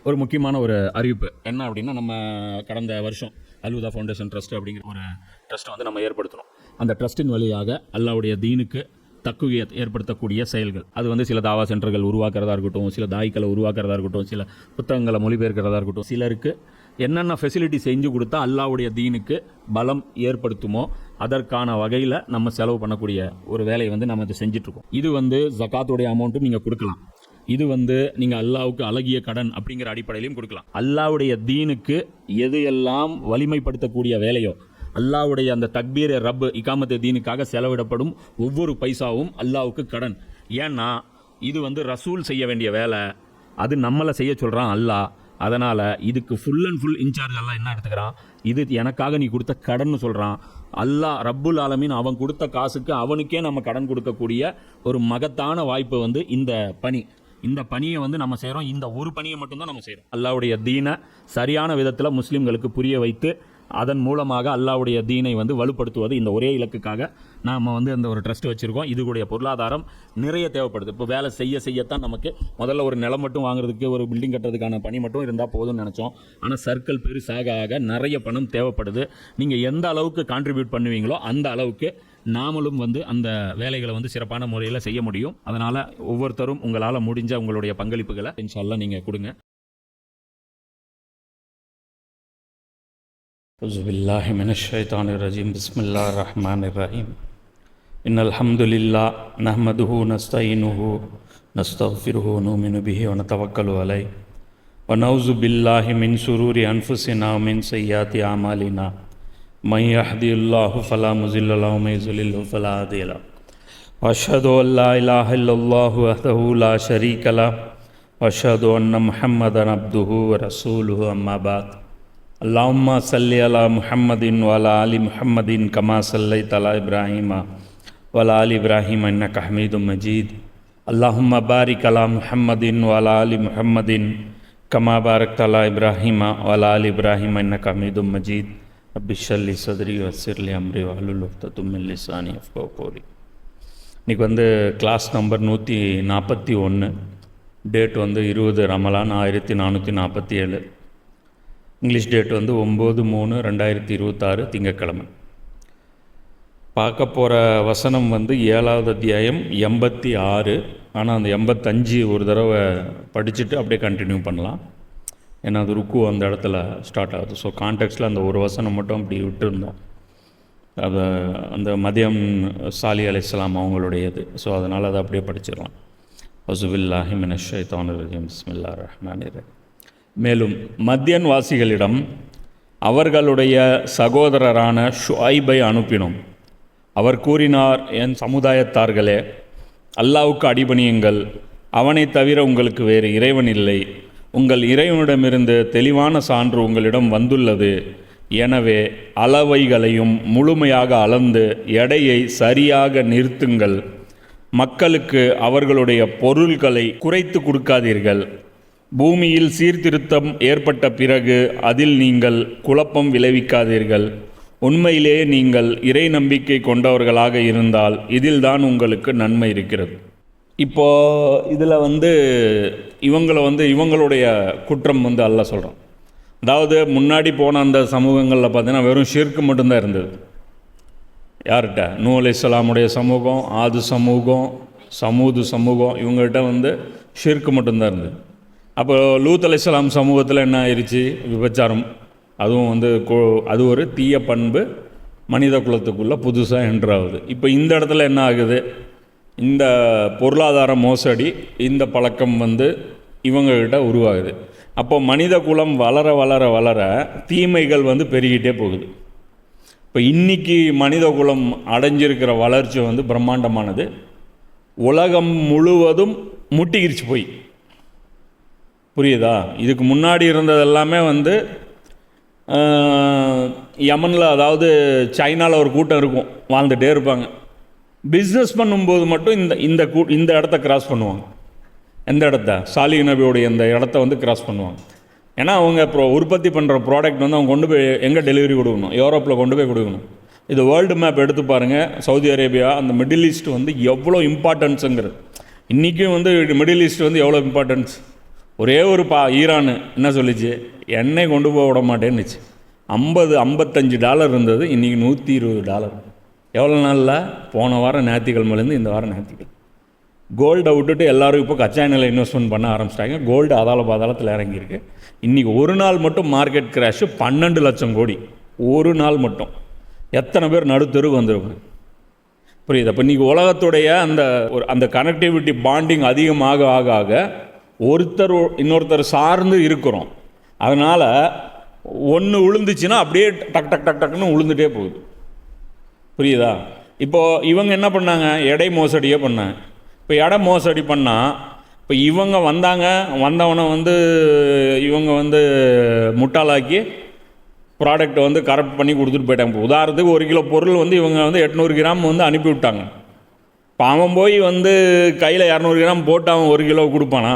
ஒரு முக்கியமான ஒரு அறிவிப்பு என்ன அப்படின்னா, நம்ம கடந்த வருஷம் அல்ஹுதா ஃபவுண்டேஷன் ட்ரஸ்ட் அப்படிங்கிற ஒரு ட்ரஸ்ட்டை வந்து நம்ம ஏற்படுத்தணும். அந்த ட்ரஸ்ட்டின் வழியாக அல்லாஹ்வுடைய தீனுக்கு தக்குவியத் ஏற்படுத்தக்கூடிய செயல்கள், அது வந்து சில தாவா சென்டர்கள் உருவாக்குறதா இருக்கட்டும், சில தாய்க்களை உருவாக்குறதா இருக்கட்டும், சில புத்தகங்களை மொழிபெயர்க்கிறதா இருக்கட்டும், சிலருக்கு என்னென்ன ஃபெசிலிட்டி செஞ்சு கொடுத்தா அல்லாஹ்வுடைய தீனுக்கு பலம் ஏற்படுத்துமோ அதற்கான வகையில் நம்ம செலவு பண்ணக்கூடிய ஒரு வேலையை வந்து நம்ம இதை செஞ்சிட்ருக்கோம். இது வந்து ஜகாத்துடைய அமௌண்ட்டும் நீங்கள் கொடுக்கலாம். இது வந்து நீங்கள் அல்லாஹ்வுக்கு அழகிய கடன் அப்படிங்கிற அடிப்படையிலையும் கொடுக்கலாம். அல்லாஹ்வுடைய தீனுக்கு எது எல்லாம் வலிமைப்படுத்தக்கூடிய வேலையோ, அல்லாஹ்வுடைய அந்த தக்பீர் ரப் இகாமத்து தீனுக்காக செலவிடப்படும் ஒவ்வொரு பைசாவும் அல்லாஹ்வுக்கு கடன். ஏன்னா இது வந்து ரசூல் செய்ய வேண்டிய வேலை, அது நம்மளை செய்ய சொல்கிறான் அல்லாஹ். அதனால் இதுக்கு ஃபுல் அண்ட் ஃபுல் இன்சார்ஜ் அல்லாஹ் என்ன எடுத்துக்கிறான், இது எனக்காக நீ கொடுத்த கடன் சொல்கிறான். அல்லாஹ் ரப்புல் ஆலமீன் அவன் கொடுத்த காசுக்கு அவனுக்கே நம்ம கடன் கொடுக்கக்கூடிய ஒரு மகத்தான வாய்ப்பு வந்து இந்த பணி. இந்த பணியை வந்து நம்ம செய்கிறோம். இந்த ஒரு பணியை மட்டும்தான் நம்ம செய்கிறோம். அல்லாஹ்வுடைய தீனை சரியான விதத்தில் முஸ்லீம்களுக்கு புரிய வைத்து அதன் மூலமாக அல்லாஹ்வுடைய தீனை வந்து வலுப்படுத்துவது, இந்த ஒரே இலக்குக்காக நாம் வந்து அந்த ஒரு ட்ரஸ்ட் வச்சுருக்கோம். இதுடைய பொருளாதாரம் நிறைய தேவைப்படுது. இப்போ வேலை செய்யத்தான் நமக்கு முதல்ல ஒரு நிலம் மட்டும் வாங்குறதுக்கு, ஒரு பில்டிங் கட்டுறதுக்கான பணி மட்டும் இருந்தால் போதும்னு நினச்சோம். ஆனால் சர்க்கிள் பெருசாக ஆக நிறைய பணம் தேவைப்படுது. நீங்கள் எந்த அளவுக்கு கான்ட்ரிபியூட் பண்ணுவீங்களோ அந்த அளவுக்கு நாமளும் வந்து அந்த வேலைகளை வந்து சிறப்பான முறையில் செய்ய முடியும். அதனால் ஒவ்வொருத்தரும் உங்களால் முடிஞ்ச உங்களுடைய பங்களிப்புகளை இன்ஷா அல்லாஹ் நீங்கள் கொடுங்க. அவுஸு பில்லாஹி மினஷ் ஷைத்தானிர் ரஜீம். பிஸ்மில்லாஹிர் ரஹ்மானிர் ரஹீம். இன்னல் ஹம்துலில்லாஹ் நஹ்மதுஹு நஸ்தஈனுஹு நஸ்தக்ஃபிருஹு வனுமினு பிஹி வ நதவக்கலு அலைஹி வ நஊஸு பில்லாஹி மின் ஷுரூரி அன்ஃபுஸினா வ மின் ஸய்யிஆத்தி அமாலினா மன் யஹ்திஹில்லாஹு ஃபலா முஸில்ல லஹு வ மன் யுضلில்ஹு ஃபலா ஹாதிய லஹு வ அஷ்ஹது அன் லா இலாஹா இல்லல்லாஹு வஹ்தஹு லா ஷரீக லஹு வ அஷ்ஹது அன்ன முஹம்மதன் அப்துஹு வ ரசூலுஹு அம்மா பஅத். அல்லாஹும்ம ஸல்லி அலா முஹம்மதின் வ அலா ஆலி முஹம்மதின் கமா ஸல்லைத அலா இப்ராஹீம வ அலா ஆலி இப்ராஹீம இன்னக ஹமீதும் மஜீத். அல்லாஹும்ம பாரிக் அலா முஹம்மதின் வ அலா ஆலி முஹம்மதின் கமா பாரக்த அலா இப்ராஹீம வ அலா ஆலி இப்ராஹீம இன்னக ஹமீதும் மஜீத். ரப்பி ஷ்ரஹ் லி ஸத்ரி வ யஸ்ஸிர் லி அம்ரி வஹ்லுல் உக்தத்தும் மின் லிஸானி யஃப்கஹு கௌலி. இன்றைக்கி வந்து கிளாஸ் நம்பர் 141, டேட் வந்து 20 ரமலான் 1447, இங்கிலீஷ் டேட் வந்து 9/3/2026 திங்கட்கிழமை. பார்க்க போகிற வசனம் வந்து 7வது அத்தியாயம் 86. ஆனால் அந்த 85 ஒரு தடவை படிச்சுட்டு அப்படியே கண்டினியூ பண்ணலாம். ஏன்னா அது ருக்கு அந்த இடத்துல ஸ்டார்ட் ஆகுது. ஸோ கான்டெக்ஸ்டில் அந்த ஒரு வசனம் மட்டும் அப்படி விட்டுருந்தோம். அதை அந்த மதியம் சாலி அலைஹிஸ்ஸலாம் அவங்களுடையது. ஸோ அதனால் அதை அப்படியே படிச்சிடலாம். அவுஸு பில்லாஹி மினஷ் ஷைத்தானிர் ரஜீம். பிஸ்மில்லாஹிர் ரஹ்மானிர் ரஹீம். மேலும் மத்யன் வாசிகளிடம் அவர்களுடைய சகோதரரான ஷுஐபை அனுப்பினோம். அவர் கூறினார், என் சமுதாயத்தார்களே, அல்லாஹ்வுக்கு அடிபணியுங்கள். அவனை தவிர உங்களுக்கு வேறு இறைவன் இல்லை. உங்கள் இறைவனிடமிருந்து தெளிவான சான்று உங்களிடம் வந்துள்ளது. எனவே அளவைகளையும் முழுமையாக அளந்து எடையை சரியாக நிறுத்துங்கள். மக்களுக்கு அவர்களுடைய பொருள்களை குறைத்து கொடுக்காதீர்கள். பூமியில் சீர்திருத்தம் ஏற்பட்ட பிறகு அதில் நீங்கள் குழப்பம் விளைவிக்காதீர்கள். உண்மையிலேயே நீங்கள் இறை நம்பிக்கை கொண்டவர்களாக இருந்தால் இதில்தான் உங்களுக்கு நன்மை இருக்கிறது. இப்போது இதில் வந்து இவங்களுடைய குற்றம் வந்து அல்லாஹ் சொல்கிறான். அதாவது முன்னாடி போன அந்த சமூகங்களில் பார்த்தீங்கன்னா வெறும் ஷிர்க் மட்டும்தான் இருந்தது. யார்கிட்ட? நூஹ் அலைஹிஸ்ஸலாமுடைய சமூகம், ஆது சமூகம், சமூது சமூகம், இவங்ககிட்ட வந்து ஷிர்க் மட்டும்தான் இருந்தது. அப்போ லூத் அலைஹிஸ்ஸலாம் சமூகத்தில் என்ன ஆயிடுச்சு? விபச்சாரம். அதுவும் வந்து அது ஒரு தீய பண்பு மனித குலத்துக்குள்ளே புதுசாக என்ட்ராகுது. இப்போ இந்த இடத்துல என்ன ஆகுது? இந்த பொருளாதார மோசடி, இந்த பழக்கம் வந்து இவங்ககிட்ட உருவாகுது. அப்போ மனித குலம் வளர வளர வளர தீமைகள் வந்து பெருகிட்டே போகுது. இப்போ இன்றைக்கி மனித குலம் அடைஞ்சிருக்கிற வளர்ச்சி வந்து பிரம்மாண்டமானது. உலகம் முழுவதும் முட்டிக்கிருச்சு போய். புரியுதா? இதுக்கு முன்னாடி இருந்தது எல்லாமே வந்து யமனில், அதாவது சைனாவில் ஒரு கூட்டம் இருக்கும், வாழ்ந்துகிட்டே இருப்பாங்க. பிஸ்னஸ் பண்ணும்போது மட்டும் இந்த இடத்த கிராஸ் பண்ணுவாங்க. எந்த இடத்த? சாலிஹ் நபியோடைய இந்த இடத்த வந்து கிராஸ் பண்ணுவாங்க. ஏன்னா அவங்க உற்பத்தி பண்ணுற ப்ராடக்ட் வந்து அவங்க கொண்டு போய் எங்கே டெலிவரி கொடுக்கணும்? யூரோப்பில் கொண்டு போய் கொடுக்கணும். இது வேர்ல்டு மேப் எடுத்து பாருங்கள். சவுதி அரேபியா, அந்த மிடில் ஈஸ்ட் வந்து எவ்வளோ இம்பார்ட்டன்ஸுங்கிறது. இன்றைக்கும் வந்து மிடில் ஈஸ்ட் வந்து எவ்வளோ இம்பார்ட்டன்ஸ். ஒரே ஒரு ஈரான் என்ன சொல்லிச்சு, எண்ணெய் கொண்டு போக விட மாட்டேன்னுச்சு. $55 இருந்தது, இன்றைக்கி $120. எவ்வளோ நாளில்? போன வாரம் ஞாயிற்றுக்கிழமைலேருந்து இந்த வாரம் ஞாயிற்றுக்கிழமை. கோல்டை விட்டுட்டு எல்லோரும் இப்போ கச்சா எண்ணெயில் இன்வெஸ்ட்மெண்ட் பண்ண ஆரம்பிச்சிட்டாங்க. கோல்டு பாதாளத்தில் இறங்கியிருக்கு. இன்றைக்கி ஒரு நாள் மட்டும் மார்க்கெட் கிராஷு 12 லட்சம் கோடி. ஒரு நாள் மட்டும் எத்தனை பேர் நடுத்தருக்கு வந்துருவாங்க, புரியுது? அப்போ இன்றைக்கி உலகத்துடைய அந்த கனெக்டிவிட்டி பாண்டிங் அதிகமாக ஆக ஆக ஒருத்தர் இன்னொருத்தர் சார்ந்து இருக்கிறோம். அதனால் ஒன்று விழுந்துச்சுன்னா அப்படியே டக் டக் டக் டக்குன்னு விழுந்துட்டே போகுது, புரியுதா? இப்போது இவங்க என்ன பண்ணாங்க, எடை மோசடியே பண்ணாங்க. இப்போ எடை மோசடி பண்ணால் இப்போ இவங்க வந்தவனை இவங்க முட்டாளாக்கி ப்ராடக்டை கரெக்ட் பண்ணி கொடுத்துட்டு போயிட்டாங்க. இப்போ உதாரணத்துக்கு 1 கிலோ பொருள் இவங்க 800 கிராம் அனுப்பி விட்டாங்க. இப்போ அவன் போய் கையில் 200 கிராம் போட்டு அவன் 1 கிலோ கொடுப்பானா?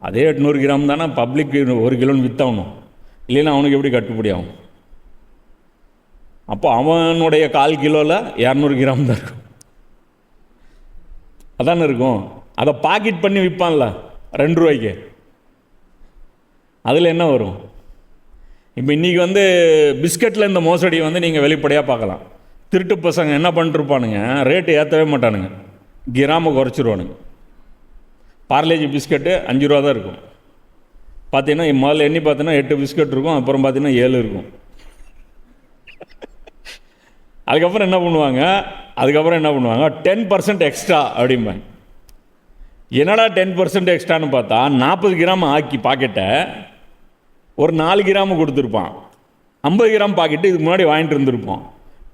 அதே 800 கிராம் தானே பப்ளிக் 1 கிலோன்னு விற்றவனும், இல்லைன்னா அவனுக்கு எப்படி கட்டுப்படி ஆகும்? அப்போ அவனுடைய 1/4 கிலோவில் 200 கிராம் தான் இருக்கும், அதானே இருக்கும். அதை பாக்கெட் பண்ணி விற்பான்ல 2 ரூபாய்க்கு, அதில் என்ன வரும்? இப்போ இன்றைக்கி பிஸ்கட்டில் இந்த மோசடி நீங்கள் வெளிப்படையாக பார்க்கலாம். திருட்டு பசங்க என்ன பண்ணிட்டுருப்பானுங்க, ரேட்டு ஏற்றவே மாட்டானுங்க, கிராம குறைச்சிருவானுங்க. பார்லேஜி பிஸ்கட்டு 5 ரூபா தான் இருக்கும். பார்த்தீங்கன்னா முதல்ல எண்ணி பார்த்தீங்கன்னா 8 பிஸ்கட் இருக்கும், அப்புறம் பார்த்தீங்கன்னா 7 இருக்கும். அதுக்கப்புறம் என்ன பண்ணுவாங்க 10% எக்ஸ்ட்ரா அப்படிம்பாங்க. என்னடா 10% எக்ஸ்ட்ரான்னு பார்த்தா 40 கிராம் ஆக்கி பாக்கெட்டை ஒரு 4 கிராம் கொடுத்துருப்பான். 50 கிராம் பாக்கெட்டு இதுக்கு முன்னாடி வாங்கிட்டு இருந்திருப்போம்.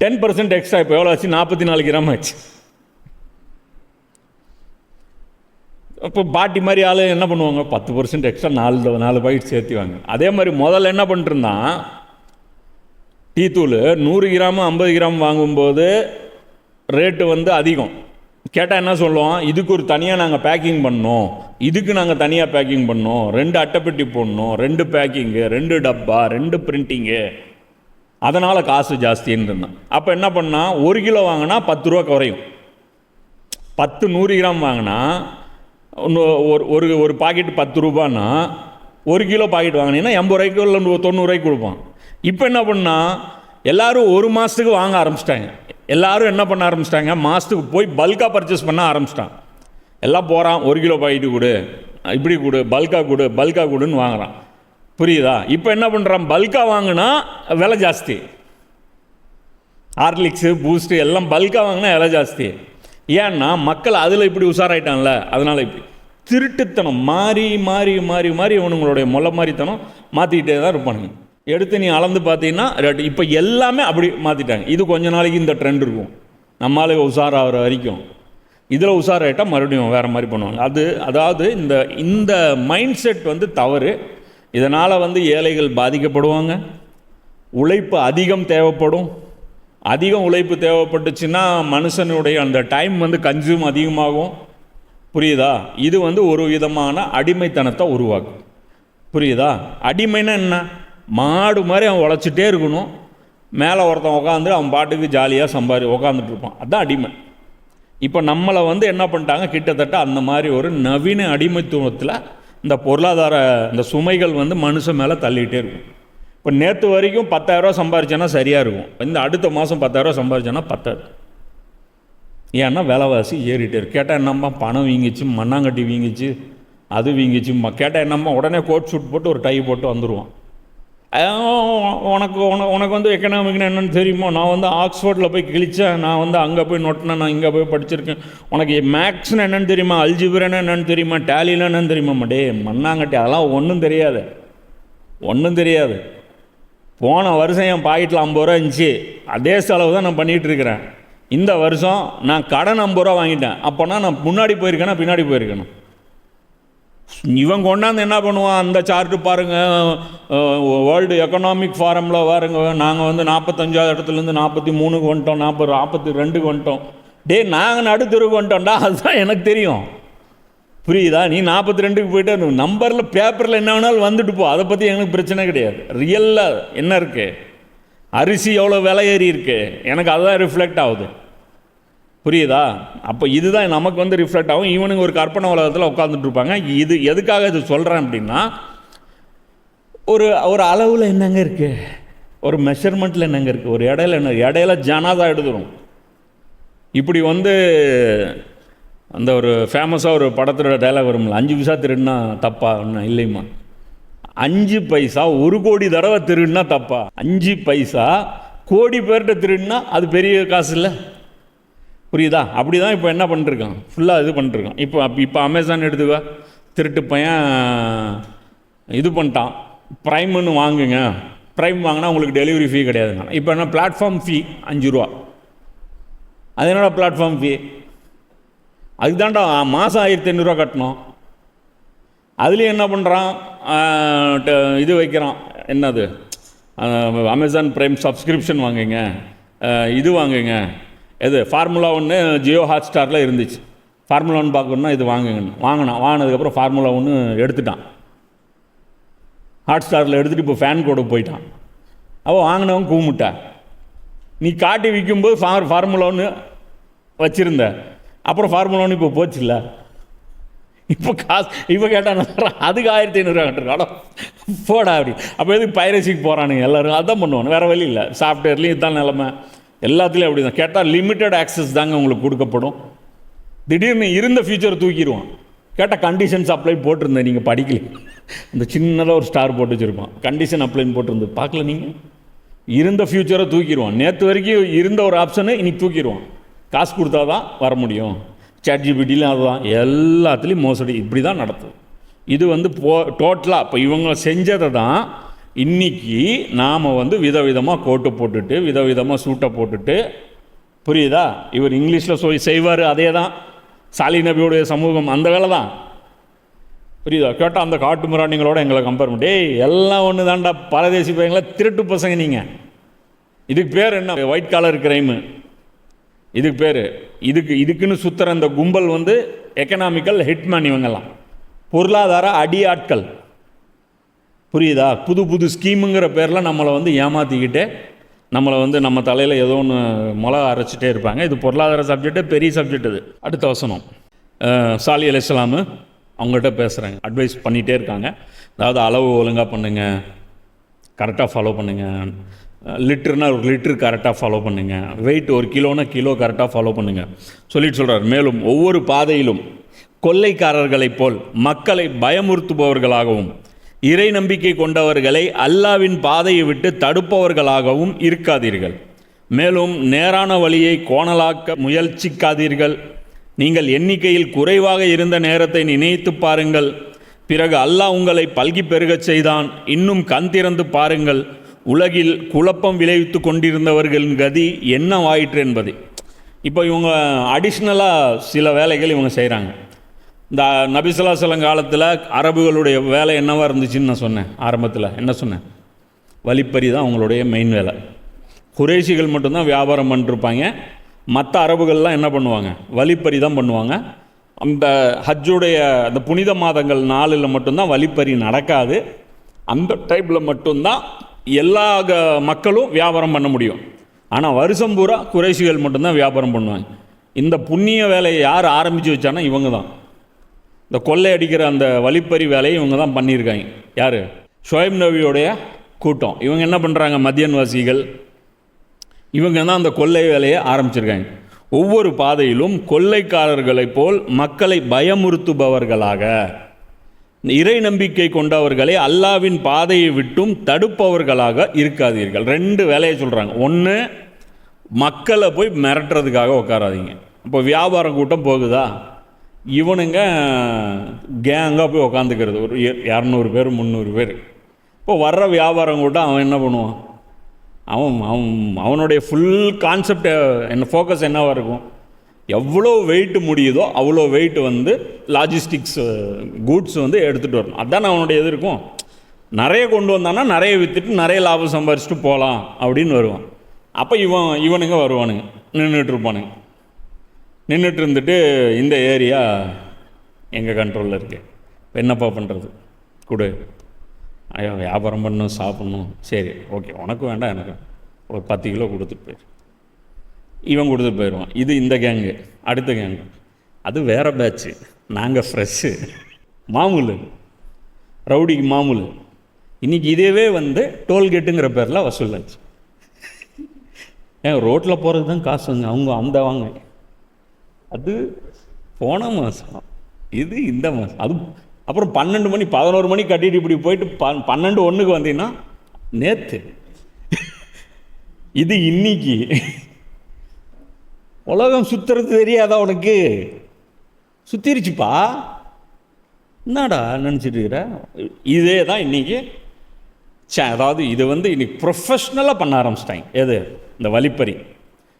10% எக்ஸ்ட்ரா இப்போ எவ்வளோ ஆச்சு? 44 கிராம் ஆச்சு. இப்போ பாட்டி மாதிரி ஆள் என்ன பண்ணுவாங்க, 10% எக்ஸ்ட்ரா 4 பாக்கெட் சேர்த்துவாங்க. அதே மாதிரி முதல்ல என்ன பண்ணிட்டுருந்தான், டீ தூள் 100 கிராம் 50 கிராம் வாங்கும்போது ரேட்டு அதிகம். கேட்டால் என்ன சொல்லுவோம், இதுக்கு ஒரு தனியாக நாங்கள் பேக்கிங் பண்ணோம், இதுக்கு நாங்கள் தனியாக பேக்கிங் பண்ணோம், 2 அட்டைப்பெட்டி போடணும், 2 பேக்கிங்கு, 2 டப்பா, 2 பிரிண்டிங்கு, அதனால் காசு ஜாஸ்தின்னு இருந்தான். அப்போ என்ன பண்ணால் 1 கிலோ வாங்கினா 10 ரூபா குறையும். 100 கிராம் வாங்கினா ஒரு பாக்கெட் 10 ரூபான்னா 1 கிலோ பாக்கெட் வாங்கினீங்கன்னா 80 ரூபாய்க்கு இல்லை 90 ரூபாய்க்கு கொடுப்பான். இப்போ என்ன பண்ணால் எல்லோரும் 1 மாதத்துக்கு வாங்க ஆரம்பிச்சிட்டாங்க. எல்லோரும் என்ன பண்ண ஆரம்பிச்சிட்டாங்க, மாதத்துக்கு போய் பல்காக பர்ச்சேஸ் பண்ண ஆரம்பிச்சிட்டான். எல்லாம் போகிறான், 1 கிலோ பாக்கெட்டு கொடு, இப்படி கொடு, பல்காக கொடுன்னு வாங்குறான், புரியுதா? இப்போ என்ன பண்ணுறான், பல்காக வாங்கினா விலை ஜாஸ்தி. ஹார்லிக்ஸு பூஸ்ட்டு எல்லாம் பல்காக வாங்கினா விலை ஜாஸ்தி. ஏன்னா மக்கள் அதில் இப்படி உஷாராயிட்டான்ல, அதனால் இப்படி திருட்டுத்தனம் மாறி மாறி மாறி மாறி இவனுங்களுடைய மொல்ல மாதிரித்தனம் மாற்றிக்கிட்டே தான் இருப்பானுங்க. எடுத்து நீ அளந்து பார்த்தீங்கன்னா இப்போ எல்லாமே அப்படி மாற்றிட்டாங்க. இது கொஞ்ச நாளைக்கு இந்த ட்ரெண்ட் இருக்கும், நம்மளால உஷாராகிற வரைக்கும். இதில் உஷாராயிட்டால் மறுபடியும் வேறு மாதிரி பண்ணுவாங்க. அதாவது இந்த மைண்ட் செட் தவறு. இதனால் ஏழைகள் பாதிக்கப்படுவாங்க. உழைப்பு அதிகம் தேவைப்படும். அதிகம் உழைப்பு தேவைப்பட்டுச்சுன்னா மனுஷனுடைய அந்த டைம் கன்சியூம் அதிகமாகும், புரியுதா? இது ஒரு விதமான அடிமைத்தனத்தை உருவாக்கும், புரியுதா? அடிமைன்னா என்ன, மாடு மாதிரி அவன் உழைச்சிட்டே இருக்கணும், மேலே ஒருத்தன் உட்காந்து அவன் பாட்டுக்கு ஜாலியாக உட்காந்துட்டு இருப்பான், அதுதான் அடிமை. இப்போ நம்மளை என்ன பண்ணிட்டாங்க, கிட்டத்தட்ட அந்த மாதிரி ஒரு நவீன அடிமைத்துவத்தில் இந்த பொருளாதார இந்த சுமைகள் மனுஷன் மேலே தள்ளிகிட்டே இருக்கும். இப்போ நேற்று வரைக்கும் 10,000 ரூபா சம்பாரிச்சேன்னா சரியாக இருக்கும், இந்த அடுத்த மாதம் 10,000 ரூபா சம்பாரிச்சேன்னா பத்தாது. ஏன்னா விலைவாசி ஏறிட்டே இருக்கு. கேட்டால் என்னம்மா பணம் வீங்கிச்சு, மண்ணாங்கட்டி வீங்கிச்சு, அது வீங்கிச்சு. கேட்டால் என்னம்மா உடனே கோட் ஷூட் போட்டு ஒரு டை போட்டு வந்துடுவான். உனக்கு எக்கனாமிக்னா என்னென்னு தெரியுமோ, நான் ஆக்ஸ்ஃபோர்டில் போய் கிழித்தேன், நான் அங்கே போய் நோட்டினேன், நான் இங்கே போய் படிச்சிருக்கேன், உனக்கு மேக்ஸ்னு என்னென்னு தெரியுமா, அல்ஜிப்ரான்னு என்னென்னு தெரியுமா, டேலின்னு என்னென்னு தெரியுமா? டே மண்ணாங்கட்டி, அதெல்லாம் ஒன்றும் தெரியாது. போன வருஷம் என் பாக்கெட்டில் 50 ரூபா இருந்துச்சு, அதே செலவு தான் நான் பண்ணிகிட்டு இருக்கிறேன். இந்த வருஷம் நான் கடன் 50 ரூபா வாங்கிட்டேன். அப்போனா நான் முன்னாடி போயிருக்கேனா பின்னாடி போயிருக்கேனா? இவன் கொண்டாந்து என்ன பண்ணுவான், அந்த சார்ட்டு பாருங்கள், வேர்ல்டு எக்கனாமிக் ஃபாரமில் பாருங்க, நாங்கள் 45வது இடத்துலேருந்து 43க்கு வந்துட்டோம், 42க்கு வந்துட்டோம். டே நாங்கள் நடுத்தருக்கு வந்துட்டோம்டா, அதுதான் எனக்கு தெரியும், புரியுதா? நீ 42க்கு போய்ட்டு நம்பரில் பேப்பரில் என்ன வேணாலும் வந்துட்டு போ, அதை பற்றி எனக்கு பிரச்சனை கிடையாது. ரியலில் என்ன இருக்குது, அரிசி எவ்வளோ விலை ஏறி இருக்குது, எனக்கு அதுதான் ரிஃப்ளெக்ட் ஆகுது, புரியுதா? அப்போ இதுதான் நமக்கு வந்து ரிஃப்ளெக்ட் ஆகும். இவனுங்க ஒரு கற்பனை உலகத்தில் உட்காந்துட்டு இருப்பாங்க. இது எதுக்காக இது சொல்கிறேன் அப்படின்னா, ஒரு ஒரு அளவில் என்னங்க இருக்குது, ஒரு மெஷர்மெண்ட்டில் என்னங்க இருக்குது, ஒரு இடையில ஜனாதா எடுத்துரும். இப்படி வந்து அந்த ஒரு ஃபேமஸாக ஒரு படத்தோட டைலாக் வரும்ல, 5 பைசா திருடுனா தப்பா இல்லைம்மா, 5 பைசா 1 கோடி தடவை திருடுனா தப்பா, 5 பைசா கோடி பேர்கிட்ட திருடுனா அது பெரிய காசு இல்லை. புரியுதா? அப்படி தான் இப்போ என்ன பண்ணிருக்கான், ஃபுல்லாக இது பண்ணிருக்கான். இப்போ அமேசான் எடுத்துக்கா, திருட்டு பையன் இது பண்ணிட்டான், ப்ரைம்னு வாங்குங்க, ப்ரைம் வாங்கினா உங்களுக்கு டெலிவரி ஃபீ கிடையாதுங்க. இப்போ என்ன பிளாட்ஃபார்ம் ஃபீ 5 ரூபா. அது என்னோட பிளாட்ஃபார்ம் ஃபீ, அதுக்கு தான்டா மாதம் 1500 கட்டணும். அதுலேயும் என்ன பண்ணுறான், இது வைக்கிறான், என்னது அமேசான் ப்ரைம் சப்ஸ்கிரிப்ஷன் வாங்குங்க, இது வாங்குங்க, எது ஃபார்முலா 1 ஜியோ ஹாட்ஸ்டாரில் இருந்துச்சு, ஃபார்முலா 1 பார்க்கணுன்னா இது வாங்கினதுக்கப்புறம் ஃபார்முலா 1 எடுத்துட்டான், ஹாட்ஸ்டாரில் எடுத்துகிட்டு இப்போ ஃபேன் கோடு போயிட்டான். அவள் வாங்கினவன் கூமுட்டா, நீ காட்டி விற்கும்போது ஃபார்முலா 1 வச்சுருந்த, அப்புறம் ஃபார்முலா 1 இப்போ போச்சு இல்லை, இப்போ காசு இப்போ கேட்டால் அதுக்கு 1500 கட்டுறான் போடா அப்படி. அப்போ எதுக்கு பைரசிக்கு போகிறானுங்க எல்லோரும், அதான் பண்ணுவானு, வேறு வழி இல்லை. சாஃப்ட்வேர்லேயும் இதுதான் நிலமை, எல்லாத்துலேயும் அப்படி தான். கேட்டால் லிமிட்டட் ஆக்சஸ் தாங்க உங்களுக்கு கொடுக்கப்படும். திடீர்னு இருந்த ஃபியூச்சரை தூக்கிடுவான். கேட்டால் கண்டிஷன்ஸ் அப்ளை போட்டிருந்தேன், நீங்கள் படிக்கல, இந்த சின்னதாக ஒரு ஸ்டார் போட்டு வச்சுருப்பான், கண்டிஷன் அப்ளைன்னு போட்டிருந்து பார்க்கல நீங்கள். இருந்த ஃபியூச்சரை தூக்கிடுவான். நேற்று வரைக்கும் இருந்த ஒரு ஆப்ஷனை இன்னைக்கு தூக்கிடுவான். காசு கொடுத்தா தான் வர முடியும். ChatGPTலையும் அதுதான், எல்லாத்துலேயும் மோசடி இப்படி தான் நடத்துது. இது வந்து டோட்டலாக இப்போ இவங்க செஞ்சதை தான் இன்றைக்கி நாம் வந்து விதவிதமாக கோட்டை போட்டுட்டு விதவிதமாக சூட்டை போட்டுட்டு, புரியுதா? இவர் இங்கிலீஷில் செய்வார், அதே தான் சாலி நபியோடைய சமூகம், அந்த வேலை தான். புரியுதா? கேட்டால் அந்த காட்டு மிராண்டிங்களோட எங்களை கம்பேர் பண்ணி, எல்லாம் ஒன்று தான்டா, பரதேசி பையங்கள திருட்டு பசங்க நீங்கள். இதுக்கு பேர் என்ன, ஒயிட் காலர் கிரைமு. இதுக்கு பேர் இதுக்குன்னு சுற்றுற இந்த கும்பல் வந்து எக்கனாமிக்கல் ஹிட்மேன். இவங்கெல்லாம் பொருளாதார அடியாட்கள். புரியுதா? புது புது ஸ்கீமுங்கிற பேரில் நம்மளை வந்து ஏமாற்றிக்கிட்டே நம்மளை வந்து நம்ம தலையில் ஏதோ ஒன்று மிளகா அரைச்சிட்டே இருப்பாங்க. இது பொருளாதார சப்ஜெக்டு, பெரிய சப்ஜெக்ட். இது அடுத்த வசனம், சாலி அலைஹிஸ்ஸலாம் அவங்ககிட்ட பேசுகிறாங்க, அட்வைஸ் பண்ணிகிட்டே இருக்காங்க. அதாவது அளவு ஒழுங்காக பண்ணுங்கள், கரெக்டாக ஃபாலோ பண்ணுங்கள், லிட்டர்னால் ஒரு லிட்டரு கரெக்டாக ஃபாலோ பண்ணுங்கள், வெயிட் 1 கிலோனா கிலோ கரெக்டாக ஃபாலோ பண்ணுங்கள் சொல்லிட்டு சொல்கிறார். மேலும் ஒவ்வொரு பாதையிலும் கொள்ளைக்காரர்களைப் போல் மக்களை பயமுறுத்துபவர்களாகவும் இறை நம்பிக்கை கொண்டவர்களை அல்லாவின் பாதையை விட்டு தடுப்பவர்களாகவும் இருக்காதீர்கள். மேலும் நேரான வழியை கோணலாக்க முயற்சிக்காதீர்கள். நீங்கள் எண்ணிக்கையில் குறைவாக இருந்த நேரத்தை நினைத்து பாருங்கள். பிறகு அல்லாஹ் உங்களை பல்கி பெருகச் செய்தான். இன்னும் கண் திறந்து பாருங்கள், உலகில் குழப்பம் விளைவித்து கொண்டிருந்தவர்களின் கதி என்னவாயிற்று என்பது. இப்போ இவங்க அடிஷ்னலாக சில வேலைகள் இவங்க செய்கிறாங்க. இந்த நபி ஸல்லல்லாஹு அலைஹி வஸல்லம் காலத்தில் அரபுகளுடைய வேலை என்னவாக இருந்துச்சுன்னு நான் சொன்னேன் ஆரம்பத்தில். என்ன சொன்னேன்? வழிப்பறி தான் அவங்களுடைய மெயின் வேலை. குறைஷிகள் மட்டும்தான் வியாபாரம் பண்ணிருப்பாங்க. மற்ற அரபுகள்லாம் என்ன பண்ணுவாங்க? வழிப்பறி தான் பண்ணுவாங்க. அந்த ஹஜ்ஜுடைய அந்த புனித மாதங்கள் 4 மட்டும்தான் வழிப்பறி நடக்காது. அந்த டைப்பில் மட்டும்தான் எல்லா மக்களும் வியாபாரம் பண்ண முடியும். ஆனால் வருஷம் பூரா குறைஷிகள் மட்டும்தான் வியாபாரம் பண்ணுவாங்க. இந்த புண்ணிய வேலையை யார் ஆரம்பித்து வச்சானா இவங்க தான். இந்த கொள்ளை அடிக்கிற அந்த வழிப்பறி வேலையை இவங்க தான் பண்ணியிருக்காங்க. யார்? ஷுவைப் நபியோடைய கூட்டம். இவங்க என்ன பண்ணுறாங்க? மதியன்வாசிகள் இவங்க தான் அந்த கொள்ளை வேலையை ஆரம்பிச்சிருக்காங்க. ஒவ்வொரு பாதையிலும் கொள்ளைக்காரர்களைப் போல் மக்களை பயமுறுத்துபவர்களாக, இறை நம்பிக்கை கொண்டவர்களை அல்லாவின் பாதையை விட்டும் தடுப்பவர்களாக இருக்காதீர்கள். 2 வேலையை சொல்கிறாங்க. ஒன்று, மக்களை போய் மிரட்டுறதுக்காக உட்காராதீங்க. இப்போ வியாபார கூட்டம் போகுதா, இவனுங்க கேங்காக போய் உக்காந்துக்கிறது, ஒரு 200 பேர் 300 பேர். இப்போ வர்ற வியாபாரம் கூட்டம் அவன் என்ன பண்ணுவான்? அவனுடைய ஃபுல் கான்செப்ட் என்ன, ஃபோக்கஸ் என்னவாக இருக்கும்? எவ்வளோ வெயிட் முடியுதோ அவ்வளோ வெயிட் வந்து லாஜிஸ்டிக்ஸ் கூட்ஸ் வந்து எடுத்துகிட்டு வரணும். அதுதான் அவனுடைய இது இருக்கும். நிறைய கொண்டு வந்தான்னா நிறைய விற்றுட்டு நிறைய லாபம் சம்பாரிச்சிட்டு போகலாம் அப்படின்னு வருவான். அப்போ இவனுங்க வருவானுங்க, நின்றுட்டுருப்பானுங்க. நின்றுட்டு இருந்துட்டு இந்த ஏரியா எங்கள் கண்ட்ரோலில் இருக்குது, இப்போ என்னப்பா பண்ணுறது, கொடு, ஐயோ வியாபாரம் பண்ணணும், சாப்பிட்ணும், சரி ஓகே, உனக்கும் வேண்டாம் எனக்கு ஒரு 10 கிலோ கொடுத்துட்டு போயிரு. இவன் கொடுத்துட்டு போயிடுவான். இது இந்த கேங்கு. அடுத்த கேங்கு அது வேறு பேட்ச்சு, நாங்கள் ஃப்ரெஷ்ஷு, மாமூல், ரவுடிக்கு மாமூல். இன்றைக்கி இதேவே வந்து டோல்கேட்டுங்கிற பேரில் வசூலாச்சு. ஏன் ரோட்டில் போகிறது தான் காசுங்க, அவங்க அந்த வாங்க. அது போன மாதம், இது இந்த மாதம். அது அப்புறம் 12 மணி 11 மணி கட்டிட்டு இப்படி போயிட்டு 12:01 வந்தீங்கன்னா நேற்று. இது இன்னைக்கு. உலகம் சுற்றுறது தெரியாதா உனக்கு? சுற்றிருச்சுப்பா, என்னடா நினச்சிட்டு இருக்கிற? இதே தான் இன்றைக்கி. அதாவது இது வந்து இன்றைக்கி ப்ரொஃபஷ்னலாக பண்ண ஆரம்பிச்சிட்டாங்க. எது? இந்த வழிப்பறி.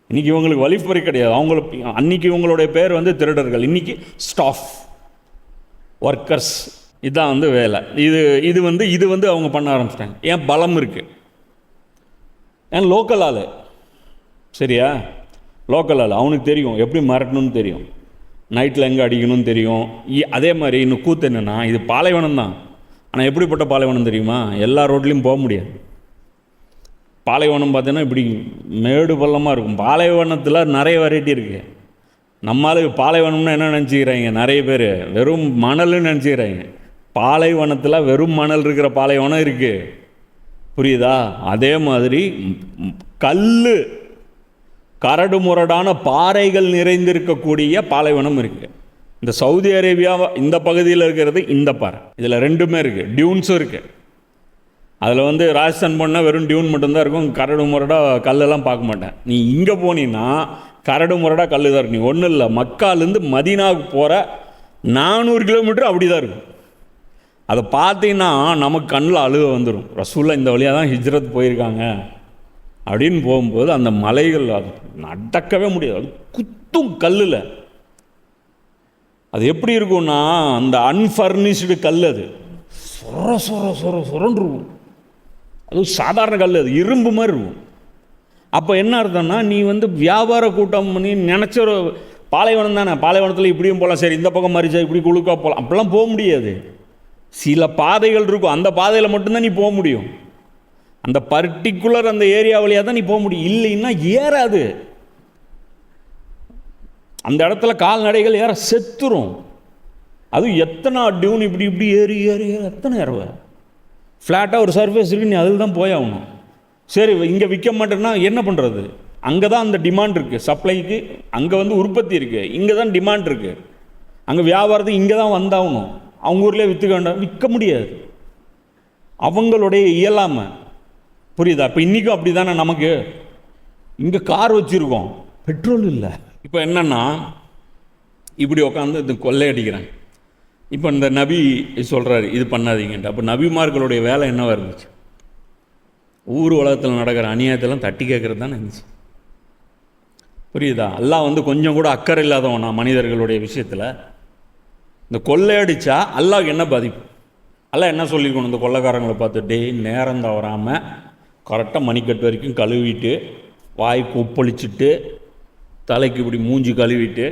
இன்றைக்கி இவங்களுக்கு வழிப்பறி கிடையாது. அவங்களுக்கு அன்றைக்கி இவங்களுடைய பேர் வந்து திருடர்கள், இன்றைக்கி ஸ்டாஃப், ஒர்க்கர்ஸ். இதுதான் வந்து வேலை. இது வந்து அவங்க பண்ண ஆரம்பிச்சிட்டாங்க. ஏன்? பலம் இருக்குது. ஏன்? லோக்கல் ஆள், சரியா? லோக்கல் ஆள், அவனுக்கு தெரியும் எப்படி மிரட்டணும்னு தெரியும், நைட்டில் எங்கே அடிக்கணும்னு தெரியும். அதே மாதிரி இன்னும் கூத்து என்னென்னா, இது பாலைவனம் தான். ஆனால் எப்படிப்பட்ட பாலைவனம் தெரியுமா? எல்லா ரோட்லேயும் போக முடியாது. பாலைவனம் பார்த்தீங்கன்னா இப்படி மேடு பள்ளமாக இருக்கும். பாலைவனத்தில் நிறைய வெரைட்டி இருக்குது. நம்மளுக்கு பாலைவனம்னு என்ன நினச்சிக்கிறாங்க நிறைய பேர்? வெறும் மணல்னு நினச்சிக்கிறாங்க. பாலைவனத்தில் வெறும் மணல் இருக்கிற பாலைவனம் இருக்குது, புரியுதா? அதே மாதிரி கல், கரடு முரடான பாறைகள் நிறைந்திருக்கக்கூடிய பாலைவனம் இருக்குது. இந்த சவுதி அரேபியா இந்த பகுதியில் இருக்கிறது இந்த பாறை. இதில் ரெண்டுமே இருக்குது. டியூன்ஸும் இருக்குது. அதில் வந்து ராஜஸ்தான் போனால் வெறும் டியூன் மட்டும்தான் இருக்கும், கரடு முரடாக கல்லெல்லாம் பார்க்க மாட்டேன். நீ இங்கே போனீங்கன்னா கரடு முரடாக கல் தான் இருக்கும். நீ ஒன்றும் இல்லை, மக்காலேருந்து மதீனாவுக்கு போகிற 400 கிலோமீட்டர் அப்படி தான் இருக்கும். அதை பார்த்தீங்கன்னா நமக்கு கண்ணில் அழுக வந்துடும். ரசூலுல்லாஹ் இந்த வழியாக தான் ஹிஜ்ரத் போயிருக்காங்க அப்படின்னு போகும்போது அந்த மலைகள் அது நடக்கவே முடியாது. அது குத்தும் கல்லில். அது எப்படி இருக்கும்னா, அந்த அன்ஃபர்னிஷ்டு கல், அது சொர சொர சொர சொரன்னு இருக்கும். அது சாதாரண கல், அது இரும்பு மாதிரி இருக்கும். அப்போ என்ன அர்த்தம்னா, நீ வந்து வியாபார கூட்டம் பண்ணி நினச்ச ஒரு பாலைவனம் தானே, பாலைவனத்தில் இப்படியும் போகலாம், சரி இந்த பக்கம் மாறிச்சா இப்படி குழுக்கா போகலாம், அப்படிலாம் போக முடியாது. சில பாதைகள் இருக்கும், அந்த பாதையில் மட்டும்தான் நீ போக முடியும். அந்த பர்டிகுலர் அந்த ஏரியா வழியாக தான் நீ போக முடியும். இல்லைன்னா ஏறாது. அந்த இடத்துல கால்நடைகள் ஏற செத்துரும். அதுவும் எத்தனை டியூன் இப்படி இப்படி ஏறி ஏறி ஏறி எத்தனை ஏறுவ? ஃப்ளாட்டாக ஒரு சர்ஃபேஸ் இருக்குது, நீ அதில் தான் போய் ஆகணும். சரி இங்கே விற்க மாட்டேன்னா என்ன பண்ணுறது? அங்கே தான் அந்த டிமாண்ட் இருக்குது, சப்ளைக்கு. அங்கே வந்து உற்பத்தி இருக்குது, இங்கே தான் டிமாண்ட் இருக்குது. அங்கே வியாபாரத்துக்கு இங்கே தான் வந்தாகணும். அவங்க ஊர்லேயே விற்றுக்க வேண்டாம், விற்க முடியாது. அவங்களுடைய இயலாமை, புரியுதா? இப்போ இன்றைக்கும் அப்படி தானே. நமக்கு இங்கே கார் வச்சுருக்கோம், பெட்ரோல் இல்லை. இப்போ என்னென்னா, இப்படி உட்காந்து இது கொள்ளையடிக்கிறேன். இப்போ இந்த நபி சொல்கிறாரு இது பண்ணாதீங்கன்ட்டு. அப்போ நபிமார்களுடைய வேலை என்னவா இருந்துச்சு? ஊர் உலகத்தில் நடக்கிற அநியாயத்தெல்லாம் தட்டி கேட்குறது தானே இருந்துச்சு, புரியுதா? அல்லாஹ் வந்து கொஞ்சம் கூட அக்கறை இல்லாதவனா மனிதர்களுடைய விஷயத்தில்? இந்த கொள்ளையடிச்சா அல்லாஹ்க்கு என்ன பாதிப்பு? அல்லாஹ் என்ன சொல்லியிருக்கணும் இந்த கொள்ளைக்காரங்களை பார்த்து? டே நேரம் தவறாமல் கரெக்டாக மணிக்கட்டு வரைக்கும் கழுவிட்டு, வாய் கொப்பளிச்சுட்டு, தலைக்கு இப்படி மூஞ்சி கழுவிட்டு,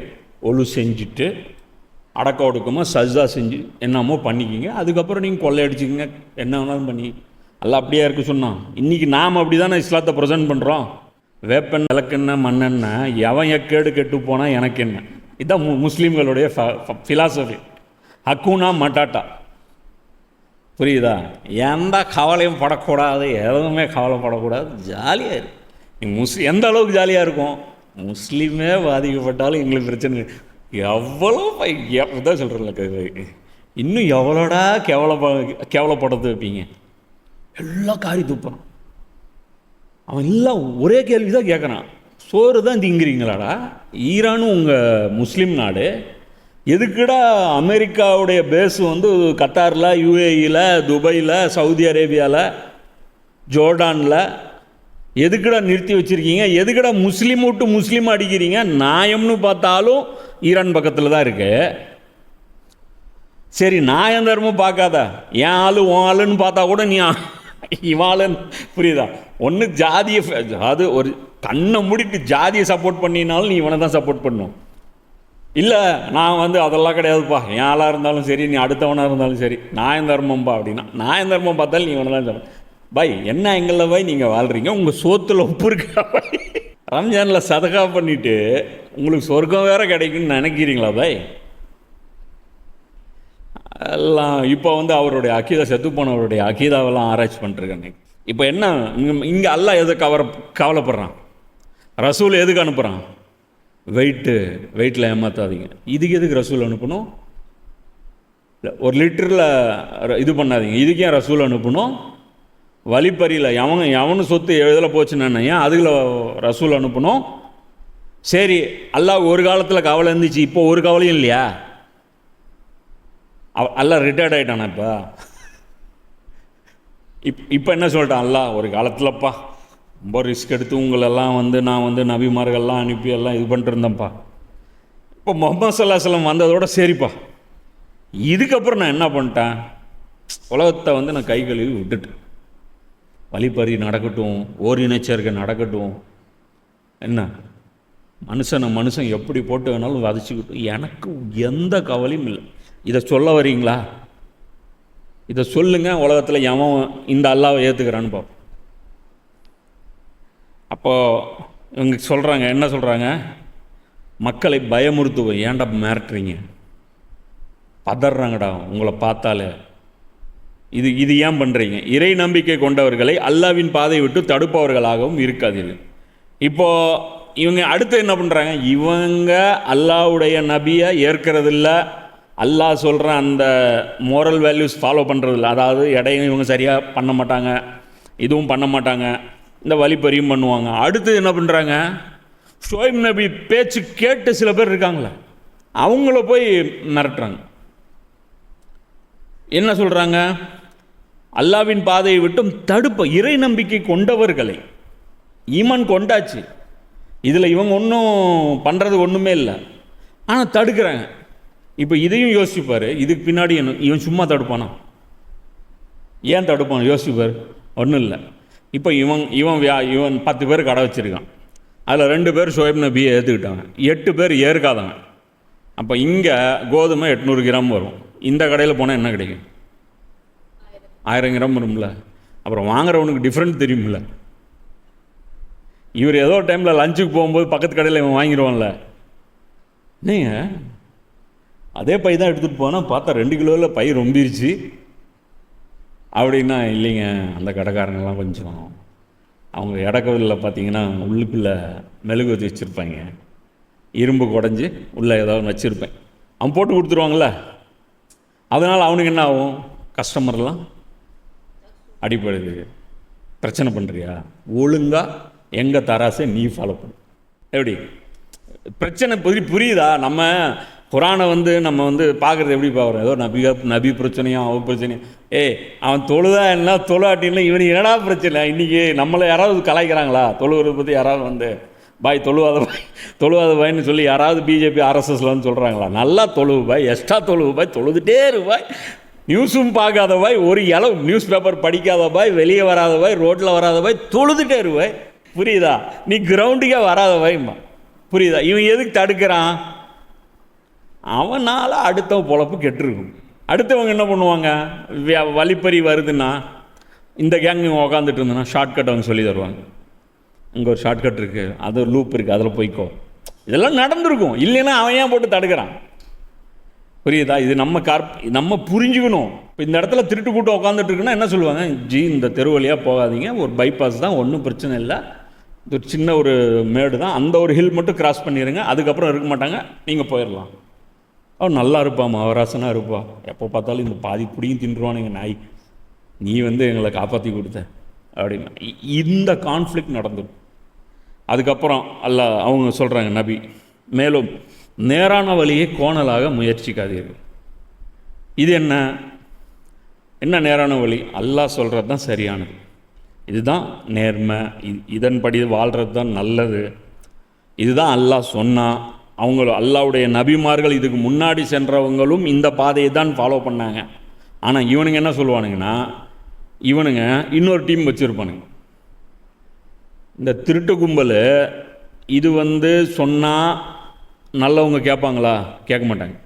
ஒழு செஞ்சுட்டு, அடக்க ஒடுக்கமாக சஜ்தா செஞ்சு என்னமோ பண்ணிக்கிங்க. அதுக்கப்புறம் நீங்கள் கொள்ளையடிச்சிக்கிங்க, என்ன வேணாலும் பண்ணி. அல்ல அப்படியே இருக்க சொன்னான். இன்றைக்கி நாம் அப்படி தானே இஸ்லாத்தை ப்ரெசென்ட் பண்ணுறோம். வேப்பெண்ணெய், விளக்கெண்ணெய், மண்ணெண்ணெய், எவன் எக்கேடு கெட்டு போனால் எனக்கு என்ன? இதுதான் முஸ்லீம்களுடைய ஃபிலாசபி. ஹக்கூனா மட்டாட்டா, புரியுதா? எந்த கவலையும் படக்கூடாது, எதுவுமே கவலைப்படக்கூடாது, ஜாலியாக இருக்கு. நீ எந்த அளவுக்கு ஜாலியாக இருக்கும்? முஸ்லீமே பாதிக்கப்பட்டாலும் எங்களுக்கு பிரச்சனை. எவ்வளோ இதான் சொல்கிறேன்ல, இன்னும் எவ்வளோடா கேவலப்படுத்து வைப்பீங்க? எல்லாம் காரி துப்புறான். அவன் எல்லாம் ஒரே கேள்வி தான் கேட்குறான், சோறு தான் திங்கிறீங்களாடா? ஈரானும் உங்கள் முஸ்லீம் நாடு, எதுக்குடா அமெரிக்காவுடைய பேஸ் வந்து கத்தாரில், யூஏஇயில், துபாயில், சவுதி அரேபியாவில், ஜோர்டானில் எதுக்குடா நிறுத்தி வச்சுருக்கீங்க? எதுக்குடா முஸ்லீம் விட்டு முஸ்லீம் அடிக்கிறீங்க? நியாயம்னு பார்த்தாலும் ஈரான் பக்கத்தில் தான் இருக்கு. சரி நியாயம் தர்மம் பார்க்காத, என் ஆளு உன் ஆளுன்னு பார்த்தா கூட நீ இவாளுன்னு, புரியுதா? ஒன்று ஜாதியை, அது ஒரு கண்ணை மூடிட்டு ஜாதியை சப்போர்ட் பண்ணினாலும் நீ இவனை தான் சப்போர்ட் பண்ணும். இல்லை நான் வந்து அதெல்லாம் கிடையாதுப்பா, என் ஆளாக இருந்தாலும் சரி, நீ அடுத்தவனாக இருந்தாலும் சரி, நியாயம் தர்மம்பா அப்படின்னா, நியாயம் தர்மம் பார்த்தாலும் நீ இவனை தான் சொல்ல. பாய் என்ன எங்களில் பாய் நீங்கள் வாழ்கிறீங்க? உங்கள் சோத்தில் உப்பு இருக்கா பாய்? ரம்ஜானில் சதகா பண்ணிவிட்டு உங்களுக்கு சொர்க்கம் வேறு கிடைக்குன்னு நினைக்கிறீங்களா பாய்? எல்லாம் இப்போ வந்து அவருடைய அக்கீதா செத்து போனவருடைய அக்கீதாவெல்லாம் ஆராய்ச்சி பண்ணிருக்காங்க. இப்போ என்ன இங்கே அல்லாஹ் எதுக்கு கவலைப்படுறான்? ரசூல் எதுக்கு அனுப்புகிறான்? வெயிட்டில் ஏமாற்றாதீங்க. இதுக்கு எதுக்கு ரசூல் அனுப்பணும்? ஒரு லிட்டரில் இது பண்ணாதீங்க, இதுக்கு ஏன் ரசூல் அனுப்பணும்? வழிப்பறியில் எவனு சொத்து எழுதில் போச்சுன்னு ஏன் அதுக்குள்ள ரசூல் அனுப்பணும்? சரி, அல்லாஹ் ஒரு காலத்தில் கவலை இருந்துச்சு, இப்போ ஒரு கவலையும் இல்லையா? அல்லாஹ் ரிட்டையர்ட் ஆகிட்டானா? இப்போ என்ன சொல்லிட்டான் அல்லாஹ்? ஒரு காலத்தில்ப்பா ரொம்ப ரிஸ்க் எடுத்து உங்களெல்லாம் வந்து நான் வந்து நபிமார்கள்லாம் அனுப்பி எல்லாம் இது பண்ணிட்டு இருந்தேன்ப்பா. இப்போ முகமது ஸல்லல்லாஹு அலைஹி வஸல்லம் வந்ததோட சரிப்பா, இதுக்கப்புறம் நான் என்ன பண்ணிட்டேன்? உலகத்தை வந்து நான் கை கழுவி விட்டுட்டேன். வழிப்பறி நடக்கட்டும், ஓரினச்சேர்க்கை நடக்கட்டும், என்ன மனுஷன் எப்படி போட்டு வேணாலும் வதச்சிக்கிட்டும், எனக்கு எந்த கவலையும் இல்லை. இதை சொல்ல வரீங்களா? இதை சொல்லுங்க, உலகத்தில் எவன் இந்த அல்லாவை ஏற்றுக்கிறான்னு பார்ப்போம். அப்போது இவங்க சொல்கிறாங்க, என்ன சொல்கிறாங்க? மக்களை பயமுறுத்துவோம், ஏன்டா மிரட்டுறீங்க, பதறாங்கடா உங்களை பார்த்தாலே, இது ஏன் பண்ணுறீங்க? இறை நம்பிக்கை கொண்டவர்களை அல்லாவின் பாதையை விட்டு தடுப்பவர்களாகவும் இருக்காதீர்கள். இப்போது இவங்க அடுத்து என்ன பண்ணுறாங்க? இவங்க அல்லாவுடைய நபியை ஏற்கிறதில்ல, அல்லாஹ் சொல்கிற அந்த மோரல் வேல்யூஸ் ஃபாலோ பண்ணுறதில்ல. அதாவது இடையும் இவங்க சரியாக பண்ண மாட்டாங்க, இதுவும் பண்ண மாட்டாங்க, இந்த வழிப்பறியும் பண்ணுவாங்க. அடுத்து என்ன பண்ணுறாங்க? ஷோய்ப் நபி பேச்சு கேட்டு சில பேர் இருக்காங்களே, அவங்கள போய் மிரட்டுறாங்க. என்ன சொல்கிறாங்க? அல்லாவின் பாதையை விட்டும் தடுப்ப இறை நம்பிக்கை கொண்டவர்களை, ஈமான் கொண்டாச்சு, இதில் இவங்க ஒன்றும் பண்ணுறது ஒன்றுமே இல்லை, ஆனால் தடுக்கிறாங்க. இப்போ இதையும் யோசிப்பார், இதுக்கு பின்னாடி இவன் சும்மா தடுப்பானா? ஏன் தடுப்பான்? யோசிப்பார். ஒன்றும் இல்லை. இப்போ இவன் 10 பேர் கடை வச்சுருக்கான், அதில் 2 பேர் ஷோய்ப் நபியை ஏற்றுக்கிட்டாங்க, 8 பேர் ஏற்காதவன். அப்போ இங்கே கோதுமை 800 கிராம் வரும், இந்த கடையில் போனால் என்ன கிடைக்கும்? 1000 கிராம் வரும்ல. அப்புறம் வாங்குறவனுக்கு டிஃப்ரெண்ட் தெரியும்ல. இவர் ஏதோ டைமில் லஞ்சுக்கு போகும்போது பக்கத்து கடையில் இவன் வாங்கிடுவான்ல. நீங்கள் அதே பை தான் எடுத்துகிட்டு போனால் பார்த்தா 2 கிலோவில் பை ரொம்பிருச்சு அப்படின்னா, இல்லைங்க அந்த கடைக்காரங்கெல்லாம் கொஞ்சம் அவங்க இடக்கவில்லை பார்த்தீங்கன்னா உள்ளுக்குள்ளே மெழுகு வச்சு வச்சுருப்பாங்க, இரும்பு குடஞ்சி உள்ளே ஏதாவது வச்சுருப்பேன், அவன் போட்டு கொடுத்துருவாங்கள. அதனால் அவனுக்கு என்ன ஆகும்? கஸ்டமர்லாம் அடிப்படுது. பிரச்சனை பண்ணுறியா? ஒழுங்காக எங்கள் தராசை நீ ஃபாலோ பண்ணு. எப்படி பிரச்சனை புரியுதா? நம்ம குரானை வந்து நம்ம வந்து பார்க்குறது எப்படி பார்க்குறோம்? ஏதோ நபி பிரச்சனையும் அவன் பிரச்சனையும். அவன் தொழுதா என்ன தொழுவாட்டின்னா இவனுக்கு என்னடா பிரச்சனை? இன்றைக்கி நம்மளை யாராவது கலாய்க்கிறாங்களா? தொழுவதை பற்றி யாராவது வந்து பாய் தொழுவாத பாய்ன்னு சொல்லி யாராவது பிஜேபி ஆர்எஸ்எஸ்லன்னு சொல்கிறாங்களா? நல்லா தொழுவு பாய், எக்ஸ்ட்ரா தொழுவு பாய், தொழுதுகிட்டே இருப்பாய், நியூஸும் பார்க்காத பாய், ஒரு இளவு நியூஸ் பேப்பர் படிக்காத பாய், வெளியே வராத பாய், ரோட்டில் வராத பாய், தொழுதுகிட்டே இருப்பாய். புரியுதா? நீ கிரவுண்டுக்கே வராத பாய்மா. புரியுதா? இவன் எதுக்கு தடுக்கிறான்? அவனால் அடுத்தவன் பொழப்பு கெட்டுருக்கும். அடுத்தவங்க என்ன பண்ணுவாங்க? வழிப்பறி வருதுன்னா இந்த கேங் உக்காந்துட்டு இருந்தேன்னா ஷார்ட்கட் அவங்க சொல்லி தருவாங்க. இங்கே ஒரு ஷார்ட்கட் இருக்குது, அது ஒரு லூப் இருக்குது, அதில் போய்க்கோ. இதெல்லாம் நடந்திருக்கும். இல்லைன்னா அவன் ஏன் போட்டு தடுக்கிறான்? புரியுதா? இது நம்ம புரிஞ்சுக்கணும். இப்போ இந்த இடத்துல திருட்டு கூட்டம் உட்காந்துட்டு இருக்குன்னா என்ன சொல்லுவாங்க? இந்த தெரு வழியாக போகாதீங்க, ஒரு பைபாஸ் தான், ஒன்றும் பிரச்சனை இல்லை, இது ஒரு சின்ன ஒரு மேடு தான், அந்த ஒரு ஹில் மட்டும் கிராஸ் பண்ணிடுங்க, அதுக்கப்புறம் இருக்க மாட்டாங்க, நீங்கள் போயிடலாம். அவன் நல்லா இருப்பான், மகராசனாக இருப்பா, எப்போ பார்த்தாலும் இந்த பாதி பிடியும் தின்றுவானுங்க நாய், நீ வந்து எங்களை காப்பாற்றி கொடுத்த அப்படின்னா இந்த கான்ஃப்ளிக்ட் நடந்துடும். அதுக்கப்புறம் அவங்க சொல்கிறாங்க நபி, மேலும் நேரான வழியை கோணலாக முயற்சிக்காதீர்கள். இது என்ன நேரான வழி? அல்லாஹ் சொல்கிறது தான் சரியானது, இதுதான் நேர்மை, இதன்படி வாழ்கிறது தான் நல்லது, இதுதான் அல்லாஹ் சொன்னான். அல்லாஹ்வுடைய நபிமார்கள் இதுக்கு முன்னாடி சென்றவங்களும் இந்த பாதையை தான் ஃபாலோ பண்ணாங்க. ஆனால் இவனுங்க என்ன சொல்லுவானுங்கன்னா, இவனுங்க இன்னொரு டீம் வச்சுருப்பானுங்க. இந்த திருட்டு கும்பல் இது வந்து சொன்னால் நல்லவங்க கேட்பாங்களா? கேட்க மாட்டாங்க.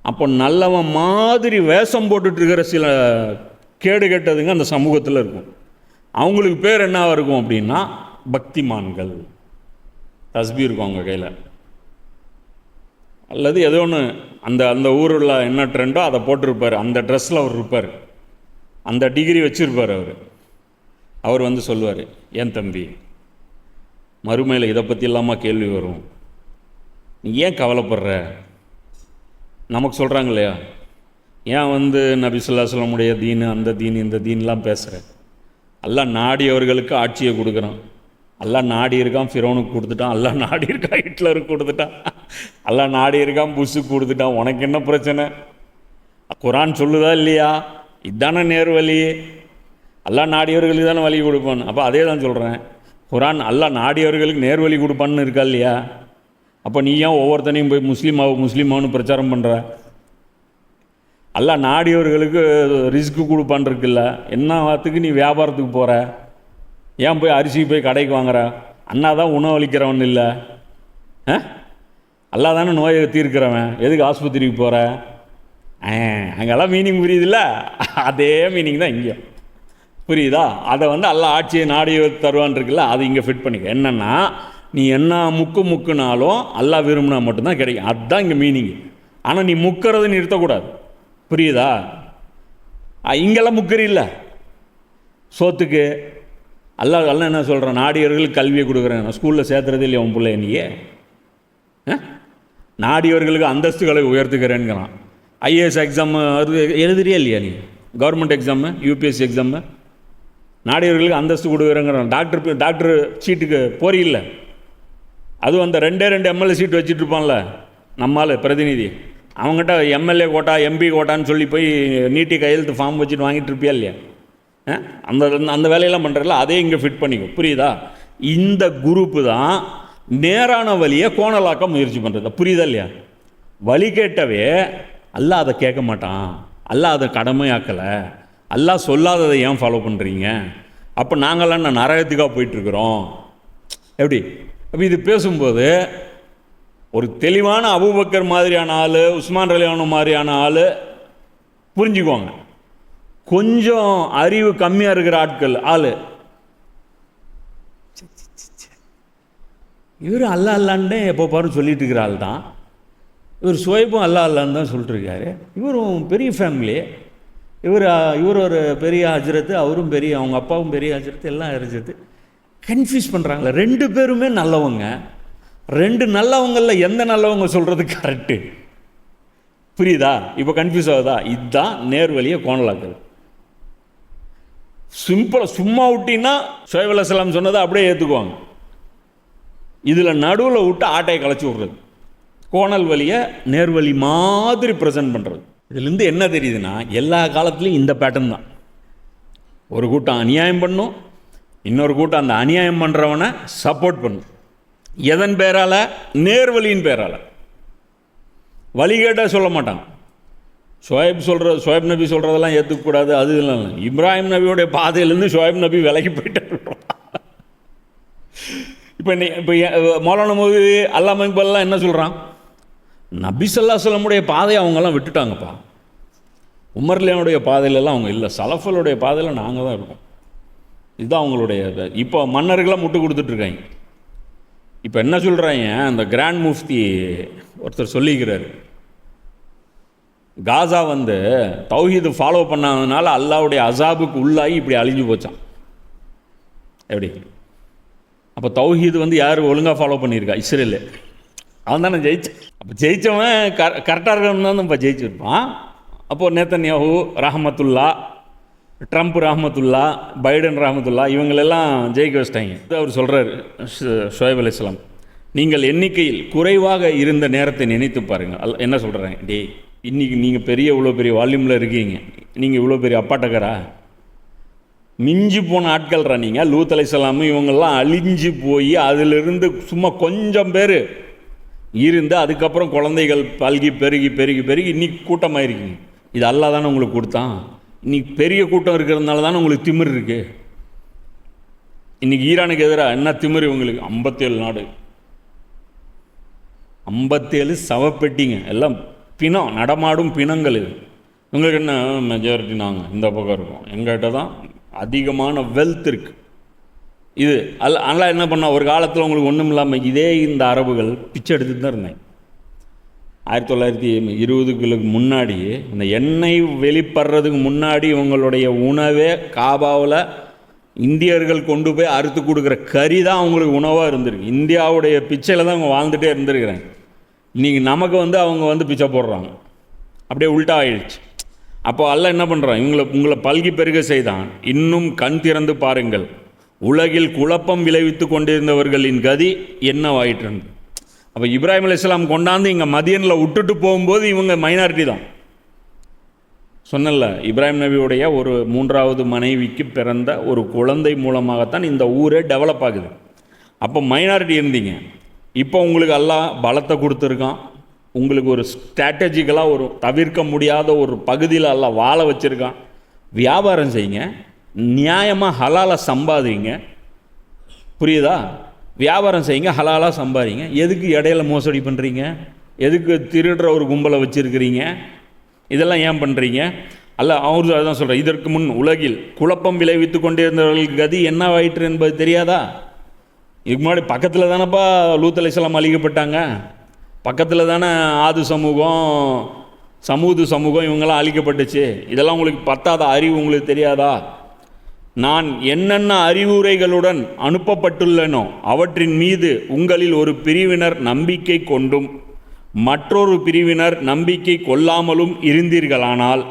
அப்போ நல்லவன் மாதிரி வேஷம் போட்டுட்ருக்கிற சில கேடு கெட்டதுங்க அந்த சமூகத்தில் இருக்கும். அவங்களுக்கு பேர் என்னவாக இருக்கும் அப்படின்னா பக்திமான்கள். தஸ்பீ இருக்கும் அவங்க கையில், அல்லது ஏதோ ஒன்று அந்த அந்த ஊரில் என்ன ட்ரெண்டோ அதை போட்டிருப்பார், அந்த ட்ரெஸ்ஸில் அவர் இருப்பார், அந்த டிகிரி வச்சுருப்பார் அவர் வந்து சொல்லுவார், ஏன் தம்பி மறுமையில் இதை பற்றி இல்லாமல் கேள்வி வரும், நீ ஏன் கவலைப்படுற, நமக்கு சொல்கிறாங்க இல்லையா, ஏன் வந்து நபி ஸல்லல்லாஹு அலைஹி வஸல்லமுடைய தீனு அந்த தீன் இந்த தீன்லாம் பேசுகிற, அல்லாஹ் நாடியவர்களுக்கு ஆட்சியை கொடுக்குறான், அல்லாஹ் நாடி இருக்கான் ஃபிரௌனுக்கு கொடுத்துட்டான், அல்லாஹ் நாடி இருக்கான் ஹிட்லருக்கு கொடுத்துட்டான், அல்லாஹ் நாடி இருக்கான் புஷ்ஷுக்கு கொடுத்துட்டான், உனக்கு என்ன பிரச்சனை, குர்ஆன் சொல்லுதா இல்லையா, இதுதானே நேர் வழி, அல்லாஹ் நாடியவர்களுக்கு தானே வழி கொடுப்பான். அப்போ அதே தான் சொல்கிறேன், குர்ஆன் அல்லாஹ் நாடியவர்களுக்கு நேர் வழி கொடுப்பான்னு இருக்கா இல்லையா, அப்போ நீ ஏன் ஒவ்வொருத்தனையும் போய் முஸ்லீமாவுன்னு பிரச்சாரம் பண்ணுற, அல்லாஹ் நாடியவர்களுக்கு ரிஸ்க்கு கொடுப்பான் இருக்குல்ல, என்ன வாரத்துக்கு நீ வியாபாரத்துக்கு போகிற, ஏன் போய் அரிசி போய் கடைக்கு வாங்குற, அண்ணா தான் உணவளிக்கிறவன் இல்லை, அல்லா தானே நோயை தீர்க்கிறவன், எதுக்கு ஆஸ்பத்திரிக்கு போகிற, அங்கெல்லாம் மீனிங் புரியுதுல்ல, அதே மீனிங் தான் இங்கே புரியுதா. அதை வந்து அல்லாஹ் ஆட்சியை நாடி தருவான் இருக்குல்ல, அது இங்கே ஃபிட் பண்ணிக்க. என்னென்னா நீ என்ன முக்குனாலும் அல்லாஹ் விரும்பினா மட்டும்தான் கிடைக்கும், அதுதான் இங்கே மீனிங். ஆனால் நீ முக்கிறத நிறுத்தக்கூடாது, புரியுதா. இங்கெல்லாம் முக்கறி இல்லை சோத்துக்கு, அல்லாஹ் என்ன சொல்கிறான், நாடியவர்களுக்கு கல்வியை கொடுக்குறேன், நான் ஸ்கூலில் சேர்த்துறது இல்லையா உன் பிள்ளை, நீயே நாடியவர்களுக்கு அந்தஸ்துகளை உயர்த்துக்கிறேன்ங்கிறான். ஐஏஎஸ் எக்ஸாம் எழுதுறியா இல்லையா நீ, கவர்மெண்ட் எக்ஸாமு யூபிஎஸ்சி எக்ஸாமு, நாடியவர்களுக்கு அந்தஸ்து கொடுக்குறேங்கிறான். டாக்டர் சீட்டுக்கு போறியில்லை, அதுவும் அந்த 2 எம்எல்ஏ சீட்டு வச்சுட்டு இருப்பான்ல நம்மால் பிரதிநிதி, அவங்ககிட்ட எம்எல்ஏ கோட்டா எம்பி கோட்டான்னு சொல்லி போய் நீட்டி கையெழுத்து ஃபார்ம் வச்சுட்டு வாங்கிட்டு இருப்பியா இல்லையா, அந்த அந்த வேலையெல்லாம் பண்ணுறதில்ல, அதே இங்கே ஃபிட் பண்ணிக்கும், புரியுதா. இந்த குரூப்பு தான் நேரான வழியை கோணலாக்க முயற்சி பண்ணுறது, புரியுதா இல்லையா. வழி கேட்டவே அல்லாஹ் அதை கேட்க மாட்டான், அல்லாஹ் அதை கடமையாக்கலை, அல்லாஹ் சொல்லாததை ஏன் ஃபாலோ பண்ணுறீங்க, அப்போ நாங்களாம் நான் நரகத்துக்காக போயிட்டுருக்குறோம் எப்படி. அப்போ இது பேசும்போது ஒரு தெளிவான அபூபக்கர் மாதிரியான ஆள், உஸ்மான் ரலியல்லாஹு மாதிரியான ஆள் புரிஞ்சுக்குவாங்க. கொஞ்சம் அறிவு கம்மியாக இருக்கிற ஆள் இவர் அல்லா அல்லான்னு எப்போ பாரு சொல்லிட்டு இருக்கிற ஆள் தான் இவர். சுவைப்பும் அல்லா அல்லான்னு தான் சொல்லிட்டு இருக்காரு. இவரும் பெரிய ஃபேமிலி, இவர் ஒரு பெரிய ஹஜ்ரத்து, அவரும் பெரிய, அவங்க அப்பாவும் பெரிய ஹஜ்ரத்து, எல்லாம் ஹஜ்ரத்து. கன்ஃபியூஸ் பண்ணுறாங்களே, 2 பேருமே நல்லவங்க. 2 நல்லவங்களில் எந்த நல்லவங்க சொல்கிறது கரெக்டு, புரியுதா. இப்போ கன்ஃபியூஸ் ஆகுதா. இதுதான் நேர்வழியை கோணலாக்குது. சிம்பிளாக சும்மா விட்டின்னா ஷுவைப் அலைஹிஸ்ஸலாம் சொன்னதை அப்படியே ஏற்றுக்குவாங்க. இதில் நடுவில் விட்டு ஆட்டையை கலைச்சி விட்றது, கோணல் வழியை நேர்வழி மாதிரி ப்ரெசென்ட் பண்ணுறது. இதுலேருந்து என்ன தெரியுதுன்னா, எல்லா காலத்துலேயும் இந்த பேட்டர்ன் தான். ஒரு கூட்டம் அநியாயம் பண்ணும், இன்னொரு கூட்டம் அந்த அநியாயம் பண்ணுறவனை சப்போர்ட் பண்ணும். எதன் பேரால்? நேர்வழியின் பேரால். வழிகேட்டாக சொல்ல மாட்டாங்க. ஷுவைப் நபி சொல்கிறதெல்லாம் ஏற்றுக்கூடாது, அது இல்லை. இப்ராஹிம் நபியோடைய பாதையிலேருந்து ஷுவைப் நபி விலகி போயிட்டார். இப்போ மௌலானா மௌலவி அல்லாமா இக்பால்லாம் என்ன சொல்கிறான், நபி ஸல்லல்லாஹு அலைஹி வஸல்லமுடைய பாதையை அவங்கெல்லாம் விட்டுட்டாங்கப்பா, உமர்லியானுடைய பாதையிலலாம் அவங்க இல்லை, சலஃபலுடைய பாதையில் நாங்கள் தான் இருக்கோம். இதுதான் அவங்களுடைய. இப்போ மன்னர்களாக முட்டு கொடுத்துட்ருக்காங்க. இப்போ என்ன சொல்கிறாங்க, அந்த கிராண்ட் முஃப்தி ஒருத்தர் சொல்லிக்கிறார், காசா வந்து தௌஹீது ஃபாலோ பண்ணாதனால அல்லாஹ்வுடைய அசாபுக்கு உள்ளாகி இப்படி அழிஞ்சு போச்சான். எப்படி? அப்போ தௌஹீது வந்து யார் ஒழுங்காக ஃபாலோ பண்ணியிருக்கா? இஸ்ரேல். அவன் தானே ஜெயிச்சான். அப்போ ஜெயித்தவன் கரெக்டாக இருக்கணும் தான் இப்போ ஜெயிச்சிருப்பான். அப்போது நேத்தன்யாஹு ரஹமத்துல்லா, ட்ரம்ப் ரஹமத்துல்லா, பைடன் ரஹமத்துல்லா, இவங்களெல்லாம் ஜெயிக்க வச்சிட்டாங்க. அவர் சொல்கிறார் ஷுவைப் அலைஹிஸ்ஸலாம், நீங்கள் எண்ணிக்கையில் குறைவாக இருந்த நேரத்தை நினைத்து பாருங்கள். என்ன சொல்கிறேன், டேய் இன்றைக்கி நீங்கள் இவ்வளோ பெரிய வால்யூமில் இருக்கீங்க, நீங்கள் இவ்வளோ பெரிய அப்பாட்டக்கரா, மிஞ்சி போன ஆட்கள்ரா நீங்கள். லூத் அலைஹிஸ்ஸலாம் இவங்கெல்லாம் அழிஞ்சு போய் அதிலிருந்து சும்மா கொஞ்சம் பேர் இருந்து அதுக்கப்புறம் குழந்தைகள் பல்கி பெருகி பெருகி பெருகி இன்றைக்கி கூட்டமாயிருக்கீங்க. இது அல்லாஹ் தானே உங்களுக்கு கொடுத்தான். இன்றைக்கி பெரிய கூட்டம் இருக்கிறதுனால தானே உங்களுக்கு திமிர் இருக்குது. இன்றைக்கி ஈரானுக்கு எதிராக என்ன திமிர் இவங்களுக்கு? 57 நாடு, 57 சவப்பெட்டிங்க, எல்லாம் பிணம், நடமாடும் பிணங்கள். இது உங்களுக்கு என்ன மெஜாரிட்டி? நாங்கள் இந்த பக்கம் இருக்கோம், எங்கள்கிட்ட தான் அதிகமான வெல்த் இருக்குது. இது அல்லாஹ் என்ன பண்ணால் ஒரு காலத்தில் உங்களுக்கு ஒன்றும் இல்லாமல் இதே இந்த அரபுகள் பிச்சை எடுத்துட்டு தான் இருந்தாங்க. 1920களுக்கு முன்னாடி இந்த எண்ணெய் வெளிப்படுறதுக்கு முன்னாடி இவங்களுடைய உணவே காபாவில் இந்தியர்கள் கொண்டு போய் அறுத்து கொடுக்குற கறி தான் அவங்களுக்கு உணவாக இருந்திருக்கு. இந்தியாவுடைய பிச்சையில் தான் அவங்க வாழ்ந்துகிட்டே இருந்திருக்கிறாங்க. இன்றைக்கி நமக்கு அவங்க பிச்சை போடுறாங்க. அப்படியே உல்ட்டா ஆயிடுச்சு. அப்போ அல்லாஹ் என்ன பண்ணுறான், உங்களை பல்கி பெருக செய்தான். இன்னும் கண் திறந்து பாருங்கள், உலகில் குழப்பம் விளைவித்து கொண்டிருந்தவர்களின் கதி என்னவாயிற்று. அப்போ இப்ராஹிம் அலைஹிஸ்ஸலாம் கொண்டாந்து இங்கே மதியனில் விட்டுட்டு போகும்போது இவங்க மைனாரிட்டி தான். சொன்னல, இப்ராஹிம் நபியுடைய ஒரு 3வது மனைவிக்கு பிறந்த ஒரு குழந்தை மூலமாகத்தான் இந்த ஊரே டெவலப் ஆகுது. அப்போ மைனாரிட்டி இருந்தீங்க. இப்போ உங்களுக்கு அல்லாஹ் பலத்தை கொடுத்துருக்கான். உங்களுக்கு ஒரு ஸ்ட்ராட்டஜிக்கலாக ஒரு தவிர்க்க முடியாத ஒரு பகுதியில் அல்லாஹ் வாழ வச்சுருக்கான். வியாபாரம் செய்யுங்க, நியாயமாக ஹலாலாக சம்பாதிங்க. புரியுதா? வியாபாரம் செய்யுங்க, ஹலாலாக சம்பாதிங்க. எதுக்கு இடையில மோசடி பண்ணுறீங்க? எதுக்கு திருடுற ஒரு கும்பலை வச்சுருக்கிறீங்க? இதெல்லாம் ஏன் பண்ணுறீங்க? அவரு அதான் சொல்கிறேன், இதற்கு முன் உலகில் குழப்பம் விளைவித்து கொண்டிருந்தவர்களுக்கு கதி என்னவாயிற்று என்பது தெரியாதா? இதுக்கு முன்னாடி பக்கத்தில் தானேப்பா லூத் அலைஹிஸ்ஸலாம் அழிக்கப்பட்டாங்க. பக்கத்தில் தானே ஆது சமூகம், சமூது சமூகம் இவங்கெல்லாம் அழிக்கப்பட்டுச்சு. இதெல்லாம் உங்களுக்கு பத்தாத அறிவு உங்களுக்கு தெரியாதா? நான் என்னென்ன அறிவுரைகளுடன் அனுப்பப்பட்டுள்ளனோ அவற்றின் மீது உங்களில் ஒரு பிரிவினர் நம்பிக்கை கொண்டும் மற்றொரு பிரிவினர் நம்பிக்கை கொள்ளாமலும் இருந்தீர்களானால்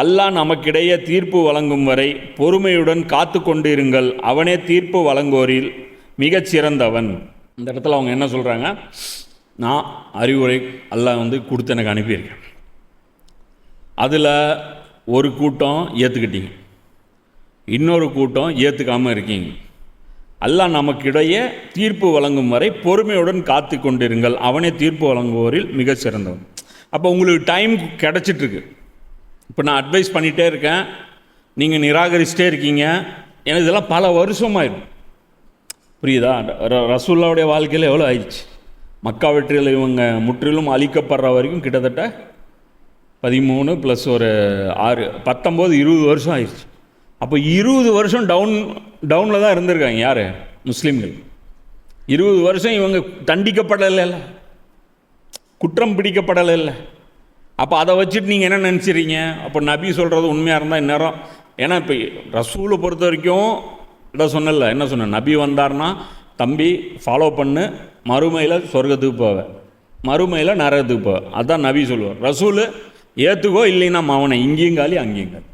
அல்லாஹ் நமக்கிடையே தீர்ப்பு வழங்கும் வரை பொறுமையுடன் காத்து கொண்டிருங்கள். அவனே தீர்ப்பு வழங்குவோரில் மிகச்சிறந்தவன். இந்த இடத்துல அவங்க என்ன சொல்கிறாங்க, நான் அறிவுரை அல்லாஹ் கொடுத்து எனக்கு அனுப்பியிருக்கேன். அதில் ஒரு கூட்டம் ஏற்றுக்கிட்டீங்க, இன்னொரு கூட்டம் ஏற்றுக்காமல் இருக்கீங்க. அல்லாஹ் நமக்கிடையே தீர்ப்பு வழங்கும் வரை பொறுமையுடன் காத்து கொண்டிருங்கள். அவனே தீர்ப்பு வழங்குவோரில் மிக சிறந்தவன். அப்போ உங்களுக்கு டைம் கிடச்சிட்ருக்கு. இப்போ நான் அட்வைஸ் பண்ணிகிட்டே இருக்கேன், நீங்கள் நிராகரிச்சிட்டே இருக்கீங்க. எனக்கு இதெல்லாம் பல வருஷமாயிடும். புரியுதா? ரசூலுல்லாவுடைய வாழ்க்கையில் எவ்வளோ ஆயிடுச்சு. மக்கா வெற்றியில் இவங்க முற்றிலும் அழிக்கப்படுற வரைக்கும் கிட்டத்தட்ட 13 + ஒரு 6 19 20 வருஷம் ஆயிடுச்சு. அப்போ 20 வருஷம் டவுனில் தான் இருந்திருக்காங்க. யார்? முஸ்லீம்கள். 20 வருஷம் இவங்க தண்டிக்கப்படலை, குற்றம் பிடிக்கப்படலை இல்லை. அப்போ அதை வச்சுட்டு நீங்கள் என்ன நினச்சிறீங்க? அப்போ நபி சொல்கிறது உண்மையாக இருந்தால் இந்நேரம், ஏன்னா இப்போ ரசூலை பொறுத்த வரைக்கும் இதை சொன்னல, என்ன சொன்ன, நபி வந்தார்னா தம்பி ஃபாலோ பண்ணு, மறுமையில் சொர்க்கத்துக்கு போவேன், மறுமையில் நரகத்துக்கு போவேன். அதுதான் நபி சொல்லுவார். ரசூல் ஏற்றுக்கோ, இல்லைன்னா அவனை இங்கேயும் காலி அங்கேயும் காலி.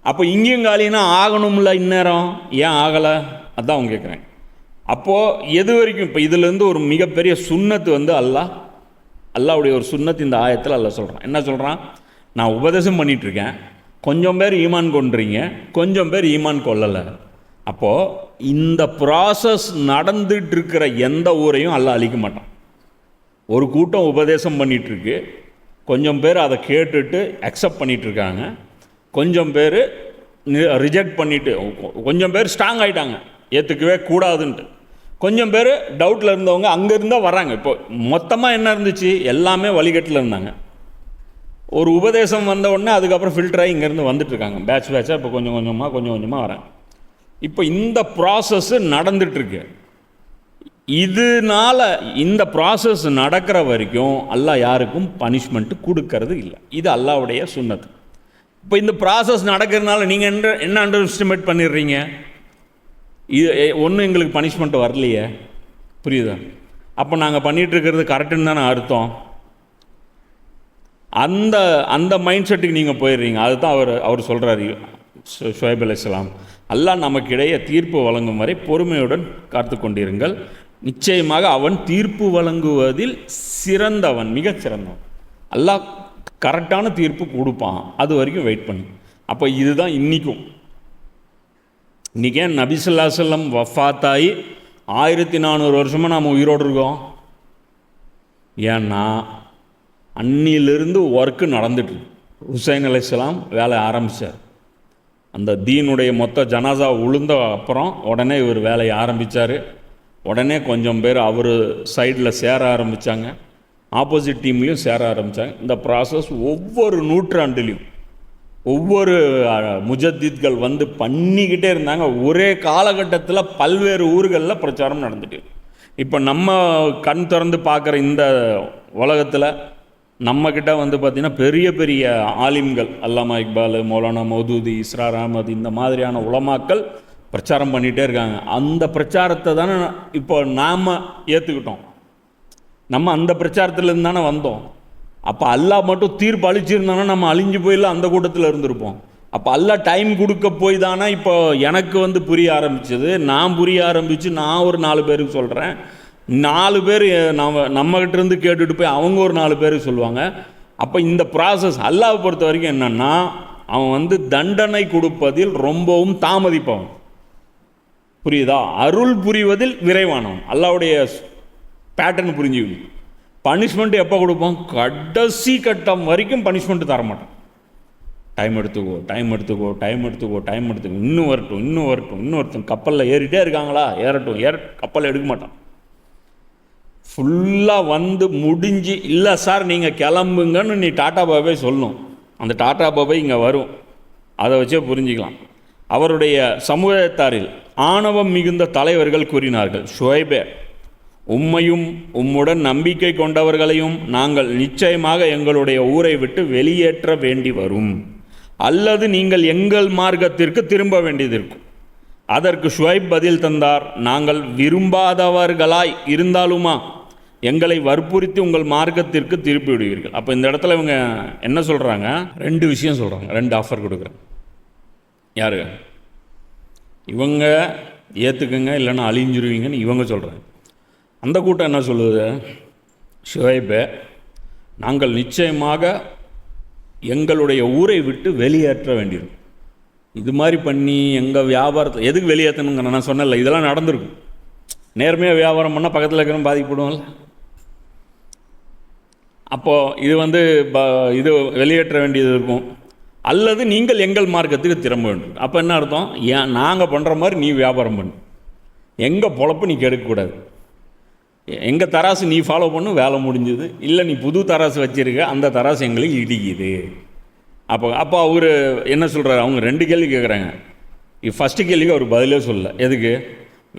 அப்போ இங்கேயும் காலினா ஆகணும்ல, இந்நேரம் ஏன் ஆகலை? அதுதான் அவங்க கேட்குறேன். அப்போது எது வரைக்கும் இப்போ இதுலேருந்து ஒரு மிகப்பெரிய சுன்னத்து அல்லாஹ்வுடைய ஒரு சுன்னத்து இந்த ஆயத்தில் அல்லாஹ் சொல்கிறான். என்ன சொல்கிறான்? நான் உபதேசம் பண்ணிகிட்ருக்கேன், கொஞ்சம் பேர் ஈமான் கொண்டுறீங்க, கொஞ்சம் பேர் ஈமான் கொள்ளலை. அப்போது இந்த ப்ராசஸ் நடந்துட்டு இருக்கிற எந்த ஊரையும் அல்லாஹ் அழிக்க மாட்டான். ஒரு கூட்டம் உபதேசம் பண்ணிகிட்ருக்கு, கொஞ்சம் பேர் அதை கேட்டுட்டு அக்செப்ட் பண்ணிகிட்ருக்காங்க, கொஞ்சம் பேர் ரிஜெக்ட் பண்ணிவிட்டு, கொஞ்சம் பேர் ஸ்ட்ராங் ஆகிட்டாங்க ஏற்றுக்கவே கூடாதுன்ட்டு, கொஞ்சம் பேர் டவுட்டில் இருந்தவங்க அங்கே இருந்தால் வராங்க. இப்போ மொத்தமாக என்ன இருந்துச்சு, எல்லாமே வழிகட்டில் இருந்தாங்க. ஒரு உபதேசம் வந்த உடனே அதுக்கப்புறம் ஃபில்டராகி இங்கேருந்து வந்துட்டுருக்காங்க, பேட்சாக. இப்போ கொஞ்சம் கொஞ்சமாக வராங்க. இப்போ இந்த ப்ராசஸ்ஸு நடந்துகிட்ருக்கு. இதனால் இந்த ப்ராசஸ் நடக்கிற வரைக்கும் அல்லாஹ் யாருக்கும் பனிஷ்மெண்ட்டு கொடுக்கறது இல்லை. இது அல்லாஹ்வுடைய சுன்னத்து. இப்போ இந்த ப்ராசஸ் நடக்கிறதுனால நீங்கள் என்ன அண்டர் எஸ்டிமேட் பண்ணிடுறீங்க? இது ஒன்றும் எங்களுக்கு பனிஷ்மெண்ட் வரலையே. புரியுதா? அப்போ நாங்கள் பண்ணிகிட்ருக்கிறது கரெக்டுன்னு தானே அர்த்தம். அந்த மைண்ட் செட்டுக்கு நீங்கள் போயிடுறீங்க. அதுதான் அவர் சொல்கிறாரு, ஷுவைப் அலைஹிஸ்ஸலாம், அல்லாஹ் நமக்கிடையே தீர்ப்பு வழங்கும் வரை பொறுமையுடன் காத்து கொண்டிருங்கள், நிச்சயமாக அவன் தீர்ப்பு வழங்குவதில் சிறந்தவன், மிகச் சிறந்தவன். அல்லாஹ் கரெக்டான தீர்ப்பு கொடுப்பான், அது வரைக்கும் வெயிட் பண்ணு. அப்போ இதுதான் இன்றைக்கும். இன்றைக்கி ஏன் நபி ஸல்லல்லாஹு அலைஹி வஸல்லம் வஃபாத்தாகி 1400 வருஷமாக நாம் உயிரோடு இருக்கோம்? ஏன்னா அன்னிலிருந்து ஒர்க்கு நடந்துட்டு. ஹுசைன் அலைஹிஸ்ஸலாம் வேலை ஆரம்பித்தார். அந்த தீனுடைய மொத்த ஜனாசா உளுந்த அப்புறம் உடனே இவர் வேலையை ஆரம்பித்தார். உடனே கொஞ்சம் பேர் அவர் சைடில் சேர ஆரம்பித்தாங்க, ஆப்போசிட் டீம்லேயும் சேர ஆரம்பித்தாங்க. இந்த ப்ராசஸ் ஒவ்வொரு நூற்றாண்டுலேயும் ஒவ்வொரு முஜத்தித்கள் வந்து பண்ணிக்கிட்டே இருந்தாங்க. ஒரே காலகட்டத்தில் பல்வேறு ஊர்களில் பிரச்சாரம் நடந்துட்டு. இப்போ நம்ம கண் திறந்து பார்க்குற இந்த உலகத்தில் நம்மக்கிட்ட வந்து பார்த்திங்கன்னா பெரிய பெரிய ஆலிம்கள், அல்லாமா இக்பால், மௌலானா மௌதூதி, இஸ்ரார் அஹமது, இந்த மாதிரியான உலமாக்கள் பிரச்சாரம் பண்ணிகிட்டே இருக்காங்க. அந்த பிரச்சாரத்தை தானே இப்போ நாம் ஏற்றுக்கிட்டோம். நம்ம அந்த பிரச்சாரத்துலேருந்து தானே வந்தோம். அப்போ அல்லாஹ் மட்டும் தீர்ப்பு அழிச்சிருந்தானா நம்ம அழிஞ்சு போயிடலாம், அந்த கூட்டத்தில் இருந்திருப்போம். அப்போ அல்லாஹ் டைம் கொடுக்க போய் தானே இப்போ எனக்கு வந்து புரிய ஆரம்பிச்சது. நான் புரிய ஆரம்பித்து நான் ஒரு 4 பேருக்கு சொல்கிறேன். 4 பேர் நம்மகிட்ட இருந்து கேட்டுட்டு போய் அவங்க ஒரு 4 பேருக்கு சொல்லுவாங்க. அப்போ இந்த ப்ராசஸ் அல்லாஹ்வை பொறுத்த வரைக்கும் என்னென்னா, அவன் வந்து தண்டனை கொடுப்பதில் ரொம்பவும் தாமதிப்பவன். புரியுதா? அருள் புரிவதில் விரைவானவன். அல்லாஹ்வுடைய பேட்டர்ன் புரிஞ்சுக்கணும். பனிஷ்மெண்ட் எப்போ கொடுப்போம்? கடைசி கட்டம் வரைக்கும் பனிஷ்மெண்ட் தரமாட்டோம். டைம் எடுத்துக்கோ, டைம் எடுத்துக்கோ, டைம் எடுத்துக்கோ, டைம் எடுத்துக்கோ, இன்னும் வரட்டும், இன்னும் வரட்டும், இன்னும் வரட்டும். கப்பலில் ஏறிட்டே இருக்காங்களா, ஏறட்டும், கப்பலை எடுக்க மாட்டான். ஃபுல்லாக வந்து முடிஞ்சு, இல்லை சார் நீங்கள் கிளம்புங்கன்னு நீ டாட்டா பாபே சொல்லணும். அந்த டாட்டா பாபே இங்கே வரும். அதை வச்சே புரிஞ்சுக்கலாம். அவருடைய சமுதாயத்தாரில் ஆணவம் மிகுந்த தலைவர்கள் கூறினார்கள், ஷுவைபே, உம்மையும் உம்முடன் நம்பிக்கை கொண்டவர்களையும் நாங்கள் நிச்சயமாக எங்களுடைய ஊரை விட்டு வெளியேற்ற வேண்டி வரும், அல்லது நீங்கள் எங்கள் மார்க்கத்திற்கு திரும்ப வேண்டியது இருக்கும். அதற்கு ஷுவைப் பதில் தந்தார், நாங்கள் விரும்பாதவர்களாய் இருந்தாலுமா எங்களை வற்புறுத்தி உங்கள் மார்க்கத்திற்கு திருப்பி விடுவீர்கள். அப்போ இந்த இடத்துல இவங்க என்ன சொல்கிறாங்க? 2 விஷயம் சொல்கிறாங்க, 2 ஆஃபர் கொடுக்குறாங்க. யார்? இவங்க ஏற்றுக்குங்க, இல்லைன்னா அழிஞ்சிருவீங்கன்னு இவங்க சொல்கிறாங்க. அந்த கூட்டம் என்ன சொல்லுது? ஷுவைபே, நாங்கள் நிச்சயமாக எங்களுடைய ஊரை விட்டு வெளியேற்ற வேண்டியிருக்கும். இது மாதிரி பண்ணி எங்கள் வியாபாரத்தை எதுக்கு வெளியேற்றணுங்க? நான் சொன்னல, இதெல்லாம் நடந்திருக்கும். நேர்மையாக வியாபாரம் பண்ணால் பக்கத்தில் இருக்கிறவங்க பாதிக்கப்படுவோம்ல. அப்போது இது வந்து இது வெளியேற்ற வேண்டியது இருக்கும், அல்லது நீங்கள் எங்கள் மார்க்கத்துக்கு திரும்ப வேண்டும். அப்போ என்ன அர்த்தம்? ஏன் நாங்கள் பண்ணுற மாதிரி நீ வியாபாரம் பண்ணு, எங்கள் பொழப்பு நீ கெடுக்கக்கூடாது, எங்கள் தராசு நீ ஃபாலோ பண்ணு, வேலை முடிஞ்சுது. இல்லை நீ புது தராசு வச்சுருக்க, அந்த தராசு எங்களுக்கு இடிக்குது. அப்போ அவர் என்ன சொல்கிறார்? அவங்க 2 கேள்வி கேட்குறாங்க. ஃபஸ்ட்டு கேள்விக்கு அவர் பதிலே சொல்லலை. எதுக்கு?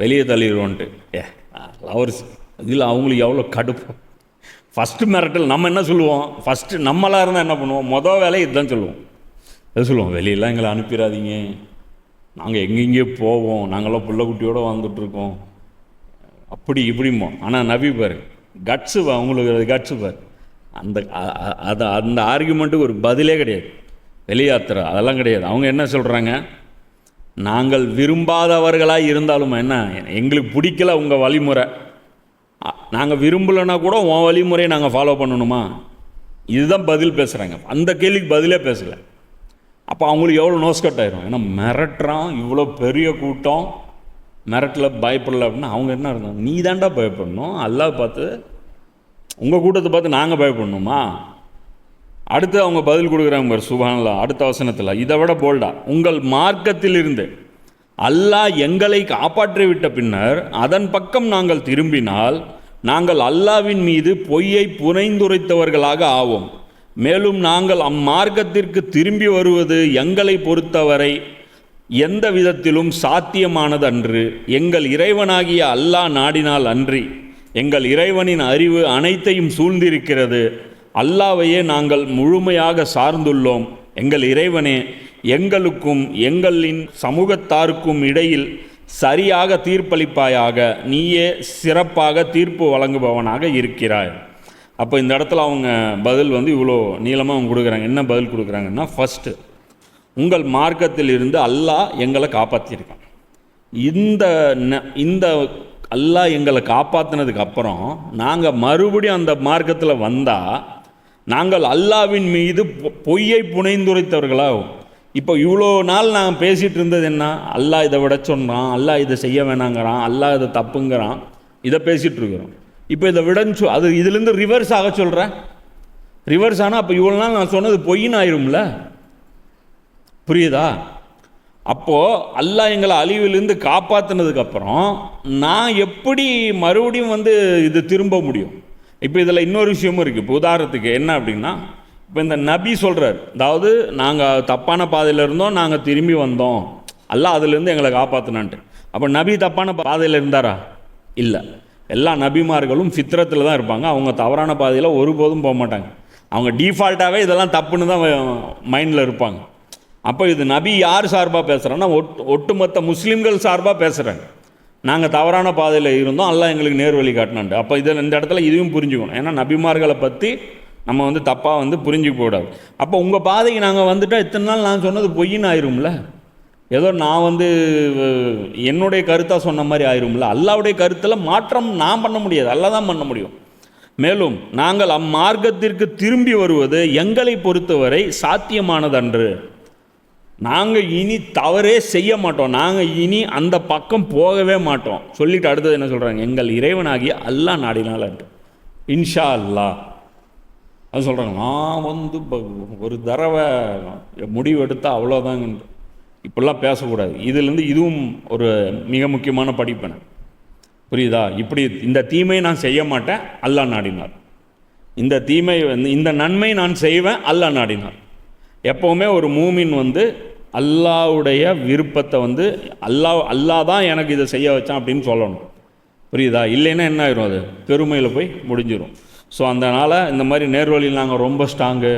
வெளியே தள்ளிடுவோன்ட்டு. லவர்ஸ் இதில் அவங்களுக்கு எவ்வளோ கடுப்பு. ஃபஸ்ட்டு மிரட்டல். நம்ம என்ன சொல்லுவோம்? ஃபஸ்ட்டு நம்மளாக இருந்தால் என்ன பண்ணுவோம்? மொதல் வேலையை இதுதான் சொல்லுவோம். எது சொல்லுவோம்? வெளியெல்லாம் எங்களை அனுப்பிடாதீங்க, நாங்கள் எங்கெங்கேயோ போவோம், நாங்களாம் பிள்ளை குட்டியோடு வந்துட்டுருக்கோம், அப்படி இப்படிமோ. ஆனால் நபி பாரு, கட்ஸு அவங்களுக்கு கட்ஸு பாரு. அந்த ஆர்கியூமெண்ட்டுக்கு ஒரு பதிலே கிடையாது. வெளியாத்திர அதெல்லாம் கிடையாது. அவங்க என்ன சொல்கிறாங்க? நாங்கள் விரும்பாதவர்களாக இருந்தாலும் என்ன, எங்களுக்கு பிடிக்கல உங்கள் வழிமுறை, நாங்கள் விரும்பலைன்னா கூட உன் வழிமுறையை நாங்கள் ஃபாலோ பண்ணணுமா? இதுதான் பதில் பேசுகிறாங்க. அந்த கேள்விக்கு பதிலே பேசலை. அப்போ அவங்களுக்கு எவ்வளோ நோஸ்கட் ஆயிரும். ஏன்னா மிரட்டுறான், இவ்வளோ பெரிய கூட்டம், மிரட்டல பயப்படலை அப்படின்னா அவங்க என்ன இருந்தாங்க? நீ தாண்டா பயப்படணும், அல்லாஹ் பார்த்து உங்கள் கூட்டத்தை பார்த்து நாங்கள் பயப்படணுமா? அடுத்து அவங்க பதில் கொடுக்குறாங்க பார், சுப்ஹானல்லாஹ். அடுத்த வசனத்தில் இதை விட போல்டா, உங்கள் மார்க்கத்தில் இருந்து அல்லாஹ் எங்களை காப்பாற்றி விட்ட பின்னர் அதன் பக்கம் நாங்கள் திரும்பினால் நாங்கள் அல்லாஹ்வின் மீது பொய்யை புனைந்துரைத்தவர்களாக ஆவோம். மேலும் நாங்கள் அம்மார்க்கத்திற்கு திரும்பி வருவது எங்களை பொறுத்தவரை எந்த விதத்திலும் சாத்தியமானது அன்று. எங்கள் இறைவனாகிய அல்லாஹ் நாடினால் அன்றி எங்கள் இறைவனின் அறிவு அனைத்தையும் சூழ்ந்திருக்கிறது. அல்லாஹ்வையே நாங்கள் முழுமையாக சார்ந்துள்ளோம். எங்கள் இறைவனே, எங்களுக்கும் எங்களின் சமூகத்தாருக்கும் இடையில் சரியாக தீர்ப்பளிப்பாயாக, நீயே சிறப்பாக தீர்ப்பு வழங்குபவனாக இருக்கிறாய். அப்போ இந்த இடத்துல அவங்க பதில் வந்து இவ்வளோ நீளமாக அவங்க கொடுக்குறாங்க. என்ன பதில் கொடுக்குறாங்கன்னா, ஃபஸ்ட்டு, உங்கள் மார்க்கத்தில் இருந்து அல்லாஹ் எங்களை காப்பாற்றியிருக்கான். இந்த அல்லாஹ் எங்களை காப்பாற்றினதுக்கு அப்புறம் நாங்கள் மறுபடியும் அந்த மார்க்கத்தில் வந்தால் நாங்கள் அல்லாஹ்வின் மீது பொய்யை புனைந்துரைத்தவர்களாகும். இப்போ இவ்வளோ நாள் நான் பேசிகிட்டு இருந்தது என்ன? அல்லாஹ் இதை விட சொன்னான், அல்லாஹ் இதை செய்ய வேணாங்கிறான், அல்லாஹ் இதை தப்புங்கிறான், இதை பேசிகிட்டு இருக்கிறோம். இப்போ இதை விடன்னு அது இதுலேருந்து ரிவர்ஸ் ஆக சொல்கிறேன். ரிவர்ஸ் ஆனால் அப்போ இவ்வளோ நாள் நான் சொன்னது பொய்ன்னு ஆயிரும்ல. புரியுதா? அப்போது அல்லாஹ் எங்களை அழிவிலிருந்து காப்பாற்றினதுக்கப்புறம் நான் எப்படி மறுபடியும் வந்து இது திரும்ப முடியும்? இப்போ இதில் இன்னொரு விஷயமும் இருக்குது. இப்போ உதாரணத்துக்கு என்ன அப்படின்னா, இப்போ இந்த நபி சொல்கிறார், அதாவது நாங்கள் தப்பான பாதையில் இருந்தோம், நாங்கள் திரும்பி வந்தோம், அல்லாஹ் அதுலேருந்து எங்களை காப்பாற்றினான்ட்டு. அப்போ நபி தப்பான பாதையில் இருந்தாரா? இல்லை. எல்லா நபிமார்களும் ஃபித்ரத்தில் தான் இருப்பாங்க. அவங்க தவறான பாதையில் ஒருபோதும் போக மாட்டாங்க. அவங்க டீஃபால்ட்டாகவே இதெல்லாம் தப்புன்னு தான் மைண்டில் இருப்பாங்க. அப்போ இது நபி யார் சார்பாக பேசுகிறோன்னா ஒட்டுமொத்த முஸ்லீம்கள் சார்பாக பேசுகிறாங்க. நாங்கள் தவறான பாதையில் இருந்தோம், அல்லாஹ் எங்களுக்கு நேர் வழி காட்டினான்ட்டு. அப்போ இதில் இந்த இடத்துல இதையும் புரிஞ்சுக்கணும். ஏன்னா நபிமார்களை பற்றி நம்ம வந்து தப்பாக வந்து புரிஞ்சிக்க கூடாது. அப்போ உங்கள் பாதைக்கு நாங்கள் வந்துட்டால் இத்தனை நாள் நான் சொன்னது பொய்ன்னு ஆயிரும்ல, ஏதோ நான் வந்து என்னுடைய கருத்தாக சொன்ன மாதிரி ஆயிரும்ல. அல்லாவுடைய கருத்தில் மாற்றம் நான் பண்ண முடியாது, அல்லாஹ் தான் பண்ண முடியும். மேலும் நாங்கள் அம்மார்க்கத்திற்கு திரும்பி வருவது எங்களை பொறுத்தவரை சாத்தியமானதன்று. நாங்கள் இனி தவறே செய்ய மாட்டோம், நாங்கள் இனி அந்த பக்கம் போகவே மாட்டோம் சொல்லிட்டு அடுத்தது என்ன சொல்கிறாங்க, எங்கள் இறைவனாகிய அல்லாஹ் நாடினாலன்று இன்ஷா அல்லாஹ். அது சொல்கிறாங்க, நான் வந்து ஒரு தடவை முடிவு எடுத்தால் அவ்வளோதாங்க. இப்படிலாம் பேசக்கூடாது. இதுலேருந்து இதுவும் ஒரு மிக முக்கியமான படிப்பேன், புரியுதா? இப்படி இந்த தீமை நான் செய்ய மாட்டேன், அல்லாஹ் நாடினார். இந்த தீமை வந்து இந்த நன்மை நான் செய்வேன், அல்லாஹ் நாடினார். எப்போவுமே ஒரு மூமின் வந்து அல்லாஹ்வுடைய விருப்பத்தை வந்து அல்லாஹ் தான் எனக்கு இதை செய்ய வச்சான் அப்படின்னு சொல்லணும், புரியுதா? இல்லைன்னா என்ன ஆயிரும், அது பெருமையில் போய் முடிஞ்சிடும். ஸோ அதனால் இந்த மாதிரி நேர்வழியில் நாங்கள் ரொம்ப ஸ்ட்ராங்கு,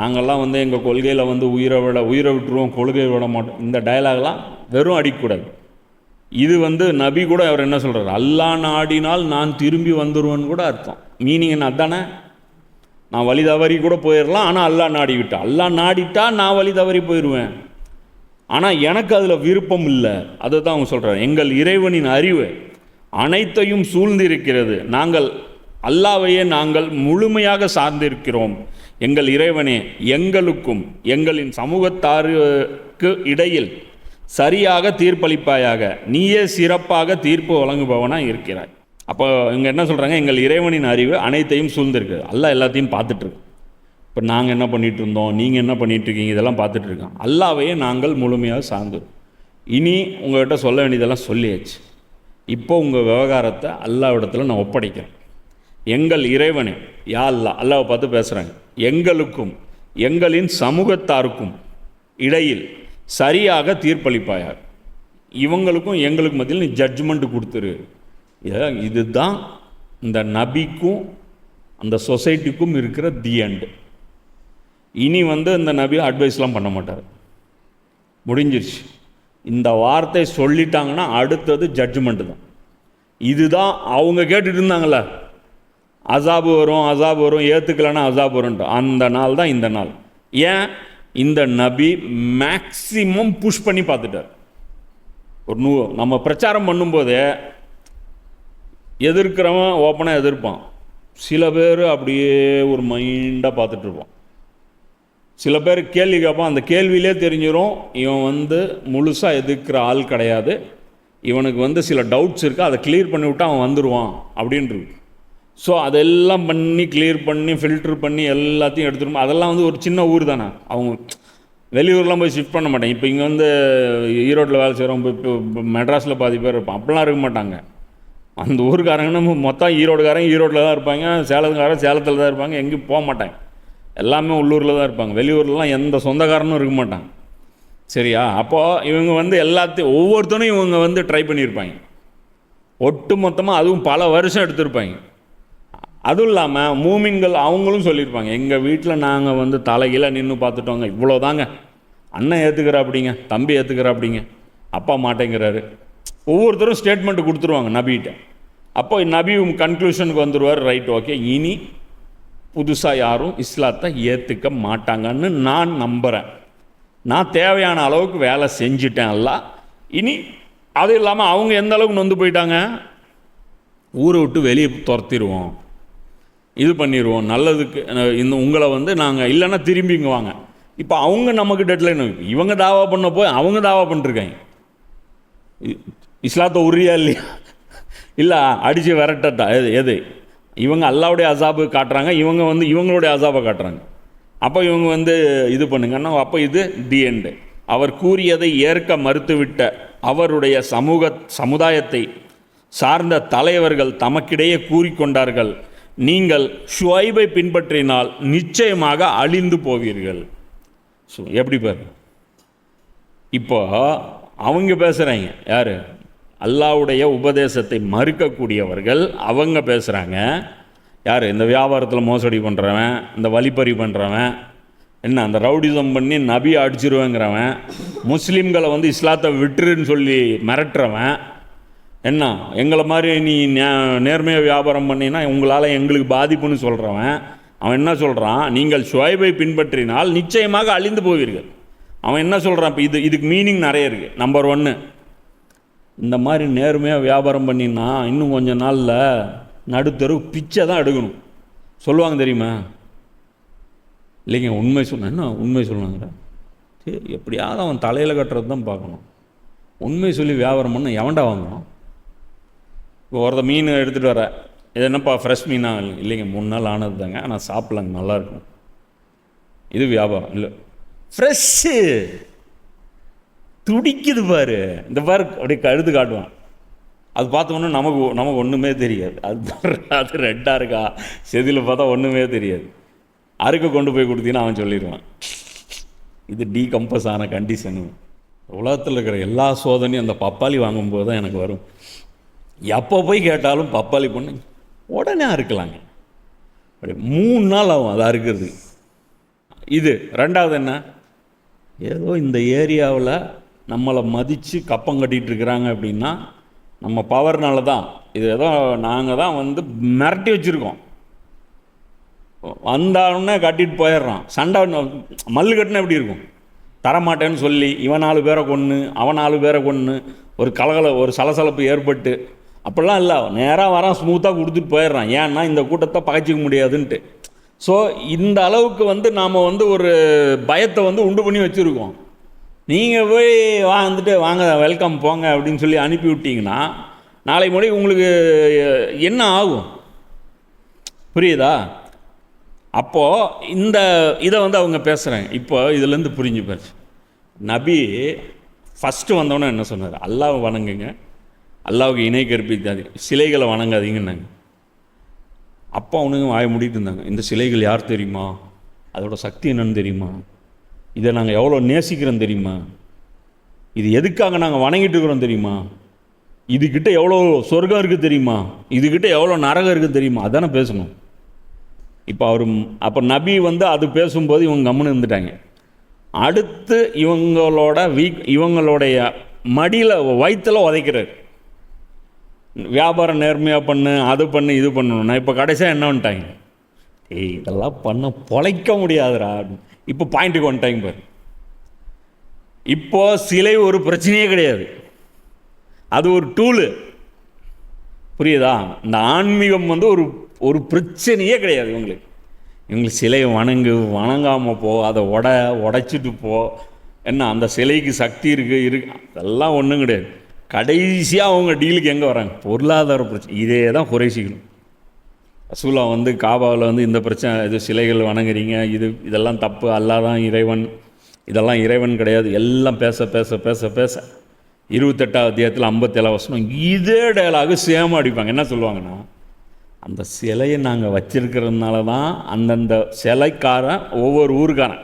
நாங்கள்லாம் வந்து எங்கள் கொள்கையில் வந்து உயிரை விட்டுருவோம், கொள்கையை விட மாட்டோம், இந்த டயலாக்லாம் வெறும் அடிக்கக்கூடாது. இது வந்து நபி கூட அவர் என்ன சொல்கிறார், அல்லாஹ் நாடினால் நான் திரும்பி வந்துடுவேன்னு கூட அர்த்தம். மீனிங் என்ன அதானே? நான் வழி தவறி கூட போயிடலாம், ஆனால் அல்லாஹ் நாடிவிட்டா, அல்லாஹ் நாடிட்டா நான் வழி தவறி போயிடுவேன், ஆனால் எனக்கு அதில் விருப்பம் இல்லை. அதை தான் அவங்க சொல்கிறார். எங்கள் இறைவனின் அறிவு அனைத்தையும் சூழ்ந்திருக்கிறது, நாங்கள் அல்லாஹ்வையே நாங்கள் முழுமையாக சார்ந்திருக்கிறோம். எங்கள் இறைவனே, எங்களுக்கும் எங்களின் சமூகத்தாருக்கு இடையில் சரியாக தீர்ப்பளிப்பாயாக, நீயே சிறப்பாக தீர்ப்பு வழங்குபவனாக இருக்கிறாய். அப்போ இங்கே என்ன சொல்கிறாங்க, எங்கள் இறைவனின் அறிவு அனைத்தையும் சூழ்ந்திருக்கு, அல்லாஹ் எல்லாத்தையும் பார்த்துட்ருக்கு. இப்போ நாங்கள் என்ன பண்ணிகிட்டு இருந்தோம், நீங்கள் என்ன பண்ணிகிட்ருக்கீங்க, இதெல்லாம் பார்த்துட்ருக்கோம். அல்லாஹ்வையே நாங்கள் முழுமையாக சார்ந்தோம். இனி உங்கள்கிட்ட சொல்ல வேண்டியதெல்லாம் சொல்லியாச்சு. இப்போ உங்கள் விவகாரத்தை அல்லாஹ்விடத்தில் நான் ஒப்படைக்கிறேன். எங்கள் இறைவனே, யா அல்லாஹ், அல்லாஹ்வை பார்த்து பேசுகிறாங்க, எங்களுக்கும் எங்களின் சமூகத்தாருக்கும் இடையில் சரியாக தீர்ப்பளிப்பாயாக, இவங்களுக்கும் எங்களுக்கு மத்தியில் நீ ஜட்ஜ்மெண்ட் கொடுத்துரு. இதுதான் இந்த நபிக்கும் அந்த சொசைட்டிக்கும் இருக்கிற தி எண்ட். இனி வந்து இந்த நபி அட்வைஸ்லாம் பண்ண மாட்டார், முடிஞ்சிருச்சு. இந்த வார்த்தை சொல்லிட்டாங்கன்னா அடுத்தது ஜட்ஜ்மெண்ட்டு தான். இதுதான் அவங்க கேட்டுட்டு இருந்தாங்களே, அசாபு வரும் ஏற்றுக்கலைன்னா அசாபு வரும்ன்ட்டு, அந்த நாள் தான் இந்த நாள். ஏன்? இந்த நபி மேக்சிமம் புஷ் பண்ணி பார்த்துட்டார். ஒரு நம்ம பிரச்சாரம் பண்ணும்போதே எதிர்க்கிறவன் ஓப்பனாக எதிர்ப்பான், சில பேர் அப்படியே ஒரு மைண்டாக பார்த்துட்ருப்பான், சில பேர் கேள்வி கேட்பான், அந்த கேள்வியிலே தெரிஞ்சிடும் இவன் வந்து முழுசாக எதிர்க்கிற ஆள் கிடையாது, இவனுக்கு வந்து சில டவுட்ஸ் இருக்குது, அதை கிளியர் பண்ணி விட்டால் அவன் வந்துடுவான் அப்படின்றது. ஸோ அதெல்லாம் பண்ணி கிளியர் பண்ணி ஃபில்ட்ரு பண்ணி எல்லாத்தையும் எடுத்துருப்போம். அதெல்லாம் வந்து ஒரு சின்ன ஊர் தானே, அவங்க வெளியூர்லாம் போய் ஷிஃப்ட் பண்ண மாட்டாங்க. இப்போ இங்கே வந்து ஈரோட்டில் வேலை செய்கிறோம், இப்போ மெட்ராஸில் பாதி பேர் இருப்பான், அப்படிலாம் இருக்க மாட்டாங்க. அந்த ஊருக்காரங்கன்னா மொத்தம் ஈரோடுக்காரங்க ஈரோட்டில் தான் இருப்பாங்க, சேலத்துக்காரங்க சேலத்தில் தான் இருப்பாங்க, எங்கேயும் போக மாட்டாங்க, எல்லாமே உள்ளூரில் தான் இருப்பாங்க. வெளியூர்லலாம் எந்த சொந்தக்காரனும் இருக்க மாட்டாங்க, சரியா? அப்போது இவங்க வந்து எல்லாத்தையும் ஒவ்வொருத்தனும் இவங்க வந்து ட்ரை பண்ணியிருப்பாங்க, ஒட்டு மொத்தமாக, அதுவும் பல வருஷம் எடுத்திருப்பாங்க. அதுவும் இல்லாமல் மூமின்கள் அவங்களும் சொல்லியிருப்பாங்க, எங்கள் வீட்டில் நாங்கள் வந்து தலைகீழ நின்று பார்த்துட்டோங்க, இவ்வளோதாங்க, அண்ணன் ஏற்றுக்கிறா அப்படிங்க, தம்பி ஏற்றுக்கிறா அப்படிங்க, அப்பா மாட்டேங்கிறாரு. ஒவ்வொருத்தரும் ஸ்டேட்மெண்ட்டு கொடுத்துருவாங்க நபிகிட்ட. அப்போ நபி கன்க்ளூஷனுக்கு வந்துடுவார், ரைட் ஓகே, இனி புதுசாக யாரும் இஸ்லாத்தை ஏற்றுக்க மாட்டாங்கன்னு நான் நம்புகிறேன், நான் தேவையான அளவுக்கு வேலை செஞ்சுட்டேன் எல்லாம். இனி அது இல்லாமல் அவங்க எந்த அளவுக்கு நொந்து போயிட்டாங்க, ஊரை விட்டு வெளியே துரத்திடுவோம், இது பண்ணிடுவோம், நல்லதுக்கு இந்த உங்களை வந்து நாங்கள் இல்லைன்னா திரும்பிங்க வாங்க. இப்போ அவங்க நமக்கு டெட்லைன், இவங்க தாவா பண்ண போய் அவங்க தாவா பண்ணிருக்காங்க, இஸ்லாத்தை உரியா இல்லையா, இல்லை அடித்து விரட்டட்டா, எது இவங்க அல்லாவுடைய அசாபு காட்டுறாங்க, இவங்க வந்து இவங்களுடைய அசாபை காட்டுறாங்க. அப்போ இவங்க வந்து இது பண்ணுங்கன்னா, அப்போ இது தி எண்டு. அவர் கூறியதை ஏற்க மறுத்துவிட்ட அவருடைய சமுதாயத்தை சார்ந்த தலைவர்கள் தமக்கிடையே கூறிக்கொண்டார்கள், நீங்கள் ஷுவைபை பின்பற்றினால் நிச்சயமாக அழிந்து போவீர்கள். ஸோ எப்படி பாரு, இப்போ அவங்க பேசுகிறாங்க, யார்? அல்லாஹ்வுடைய உபதேசத்தை மறுக்கக்கூடியவர்கள் அவங்க பேசுகிறாங்க. யார்? இந்த வியாபாரத்தில் மோசடி பண்ணுறவன், இந்த வழிப்பறி பண்ணுறவன், என்ன அந்த ரவுடிசம் பண்ணி நபி அடிச்சிருவேங்கிறவன், முஸ்லீம்களை வந்து இஸ்லாத்தை விட்டுருன்னு சொல்லி மிரட்டுறவன், என்ன எங்களை மாதிரி நீ நேர்மையாக வியாபாரம் பண்ணினா உங்களால் எங்களுக்கு பாதிப்புன்னு சொல்கிறவன், அவன் என்ன சொல்கிறான்? நீங்கள் ஷுவைபை பின்பற்றினால் நிச்சயமாக அழிந்து போவீர்கள். அவன் என்ன சொல்கிறான்? இப்போ இதுக்கு மீனிங் நிறைய இருக்குது. நம்பர் 1, இந்த மாதிரி நேர்மையாக வியாபாரம் பண்ணினா இன்னும் கொஞ்சம் நாளில் நடுத்தரு பிச்சை தான் எடுக்கணும் சொல்லுவாங்க, தெரியுமா? இல்லைங்க, உண்மை சொன்ன என்ன உண்மை சொல்லுவாங்க. சரி, எப்படியாவது அவன் தலையில் கட்டுறது தான் பார்க்கணும். உண்மை சொல்லி வியாபாரம் பண்ண எவன்டா வாங்கணும்? இப்போ ஒருத்த மீன் எடுத்துகிட்டு வர, இது என்னப்பா ஃப்ரெஷ் மீனாக? இல்லைங்க, 3 நாள் ஆனது தாங்க, ஆனால் சாப்பிட்லாங்க, நல்லாயிருக்கும். இது வியாபாரம் இல்லை, ஃப்ரெஷ்ஷு துடிக்குது பாரு, இந்த பாரு அப்படியே கழுத்து காட்டுவான். அது பார்த்தோன்னா நமக்கு ஒன்றுமே தெரியாது. அது ரெட்டாக இருக்கா செதில் பார்த்தா ஒன்றுமே தெரியாது. அறுக்க கொண்டு போய் கொடுத்தீங்கன்னா அவன் சொல்லிடுவான், இது டீகம்பஸ் ஆன கண்டிஷனு. உலகத்தில் இருக்கிற எல்லா சோதனையும் அந்த பப்பாளி வாங்கும்போது தான் எனக்கு வரும். எப்போ போய் கேட்டாலும் பப்பாளி பொண்ணு உடனே அறுக்கலாங்க, அப்படி 3 நாள் ஆகும் அதை அறுக்கிறது. இது 2வது என்ன, ஏதோ இந்த ஏரியாவில் நம்மளை மதித்து கப்பம் கட்டிகிட்டு இருக்கிறாங்க அப்படின்னா நம்ம பவர்னால தான். இது ஏதோ நாங்கள் தான் வந்து மிரட்டி வச்சுருக்கோம், வந்தாலுன்னே கட்டிட்டு போயிடுறான். சண்டை மல்லு கட்டினா எப்படி இருக்கும்? தரமாட்டேன்னு சொல்லி இவன் 4 பேரை கொன்று அவன் 4 பேரை கொன்று ஒரு சலசலப்பு ஏற்பட்டு அப்படிலாம் இல்லை, நேராக வரான், ஸ்மூத்தாக கொடுத்துட்டு போயிடுறான். ஏன்னா இந்த கூட்டத்தை பகைச்சிக்க முடியாதுன்ட்டு. ஸோ இந்த அளவுக்கு வந்து நாம் வந்து ஒரு பயத்தை வந்து உண்டு பண்ணி வச்சுருக்கோம். நீங்கள் போய் வந்துட்டு வாங்க வெல்கம் போங்க அப்படின்னு சொல்லி அனுப்பி விட்டீங்கன்னா நாளை முறை உங்களுக்கு என்ன ஆகும்? புரியுதா? அப்போது இதை வந்து அவங்க பேசுகிறாங்க. இப்போ இதுலேருந்து புரிஞ்சு போச்சு, நபி ஃபஸ்ட்டு வந்தோன்னே என்ன சொன்னார்? அல்லாஹ்வை வணங்குங்க, அல்லாஹ்வுக்கு இணை கற்பிக்காது, சிலைகளை வணங்காதீங்கன்னாங்க. அப்போ அவனுங்க வாய மூடிட்டு இருந்தாங்க. இந்த சிலைகள் யார் தெரியுமா? அதோட சக்தி என்னன்னு தெரியுமா? இதை நாங்கள் எவ்வளோ நேசிக்கிறோம் தெரியுமா? இது எதுக்காக நாங்கள் வணங்கிட்டு இருக்கிறோம் தெரியுமா? இதுக்கிட்ட எவ்வளோ சொர்க்கம் இருக்குது தெரியுமா? இதுக்கிட்ட எவ்வளோ நரகம் இருக்குது தெரியுமா? அதானே பேசணும். அப்போ நபி வந்து அது பேசும்போது இவங்க கம்முன்னு இருந்துட்டாங்க. அடுத்து இவங்களுடைய மடியில் வயிற்றில் உதைக்கிறார். வியாபாரம் நேர்மையாக பண்ணு, அது பண்ணு, இது பண்ணணும். நான் இப்போ கடைசியாக என்ன பண்ணிட்டாங்க? இதெல்லாம் பண்ண பொழைக்க முடியாதுடா. இப்போ பாயிண்ட்டுக்கு வந்துட்டாங்க பாரு. இப்போ சிலை ஒரு பிரச்சனையே கிடையாது, அது ஒரு டூலு. புரியுதா? இந்த ஆன்மீகம் வந்து ஒரு பிரச்சனையே கிடையாது இவங்களுக்கு சிலையை வணங்காமல் போ, அதை உடைச்சிட்டு போ, என்ன அந்த சிலைக்கு சக்தி இருக்குது அதெல்லாம் ஒன்றும் கிடையாது. கடைசியாக அவங்க டீலுக்கு எங்கே வராங்க? பொருளாதார பிரச்சனை. இதே தான் குறைசிக்கணும். ரசூலா வந்து காபாவில் வந்து இந்த பிரச்சனை, இது சிலைகள் வணங்குறீங்க, இதெல்லாம் தப்பு, அல்லாஹ் தான் இறைவன், இதெல்லாம் இறைவன் கிடையாது, எல்லாம் பேச 28வது அத்தியாயத்தில் 57 வசனம் இதே டயலாகு சேமாக அடிப்பாங்க. என்ன சொல்லுவாங்கன்னா, அந்த சிலையை நாங்கள் வச்சிருக்கிறதுனால தான் அந்தந்த சிலைக்காரன் ஒவ்வொரு ஊருக்காரன்.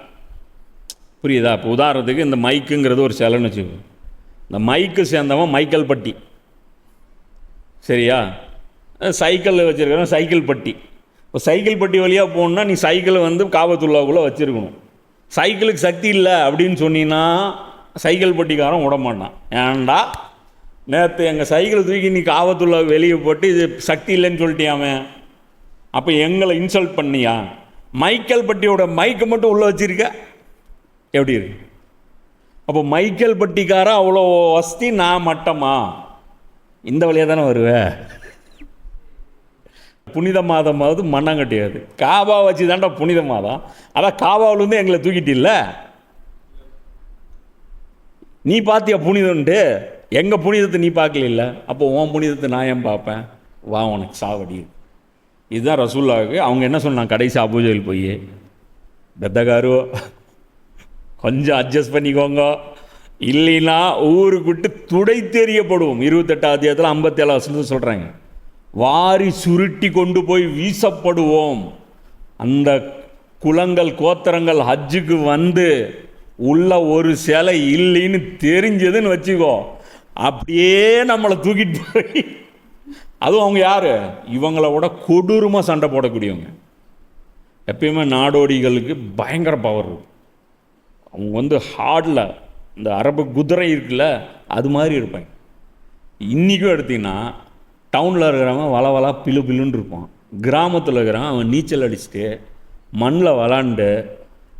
புரியுதா? இப்போ உதாரணத்துக்கு இந்த மைக்குங்கிறது ஒரு சிலைன்னு வச்சுக்கோங்க. இந்த மைக்கு சேர்ந்தவன் மைக்கேல் பட்டி, சரியா? சைக்கிள் வச்சுருக்கிறவன் சைக்கிள் பட்டி. இப்போ சைக்கிள் பட்டி வழியாக போகணுன்னா நீ சைக்கிளை வந்து காபத்துல்லாவுக்குள்ளே வச்சுருக்கணும். சைக்கிளுக்கு சக்தி இல்லை அப்படின்னு சொன்னீங்கன்னா சைக்கிள் பட்டிக்காரன் விட மாட்டான். ஏன்டா நேற்று எங்கள் சைக்கிள் தூக்கி நீ காபத்துல்லா வெளியே போட்டு இது சக்தி இல்லைன்னு சொல்லிட்டியாமே, அப்போ எங்களை இன்சல்ட் பண்ணியா? மைக்கேல் பட்டியோட மைக்கை மட்டும் உள்ளே வச்சுருக்க, எப்படி இருக்கு? அப்போ மைக்கேல் பட்டிக்காரன் அவ்வளோ வசதி, நான் மட்டமா? இந்த வழியாக தானே வருவேன். புனித மாதமாவது மண்ணாங்கட்டியாது, காபா வச்சு தான்டா புனித மாதம். அதான் காபாவிலேருந்து எங்களை தூக்கிட்டில்ல, நீ பார்த்தியா புனிதன்ட்டு? எங்கள் புனிதத்தை நீ பார்க்கல, அப்போ உன் புனிதத்தை நான் ஏன் பார்ப்பேன்? வா உனக்கு சாவடி. இதுதான் ரசூலுல்லாஹ்வுக்கு அவங்க என்ன சொன்னாங்க கடைசி அபூஜையில் போய், பெத்தகாரு கொஞ்சம் அட்ஜஸ்ட் பண்ணிக்கோங்க, இல்லைன்னா ஊருக்கு விட்டு துடை தெரியப்படுவோம். 28வது அத்தியாயத்தில் 57 வசனத்தில் சொல்கிறாங்க, வாரி சுருட்டி கொண்டு போய் வீசப்படுவோம். அந்த குலங்கள் கோத்திரங்கள் ஹஜ்ஜுக்கு வந்து உள்ள ஒரு சிலை இல்லைன்னு தெரிஞ்சதுன்னு வச்சுக்கோ, அப்படியே நம்மளை தூக்கிட்டு போய், அதுவும் அவங்க யார், இவங்கள விட கொடூரமாக சண்டை போடக்கூடியவங்க. எப்பயுமே நாடோடிகளுக்கு பயங்கர பவர் இருக்கும். அவங்க வந்து ஹார்டில் இந்த அரபு குதிரை இருக்குல்ல, அது மாதிரி இருப்பாங்க. இன்றைக்கும் எடுத்திங்கன்னா டவுனில் இருக்கிறவன் வளவலா பில்லு பில்லுன்னு இருப்பான். கிராமத்தில் இருக்கிறவன் அவன் நீச்சல் அடிச்சுட்டு மண்ணில் விளாண்டு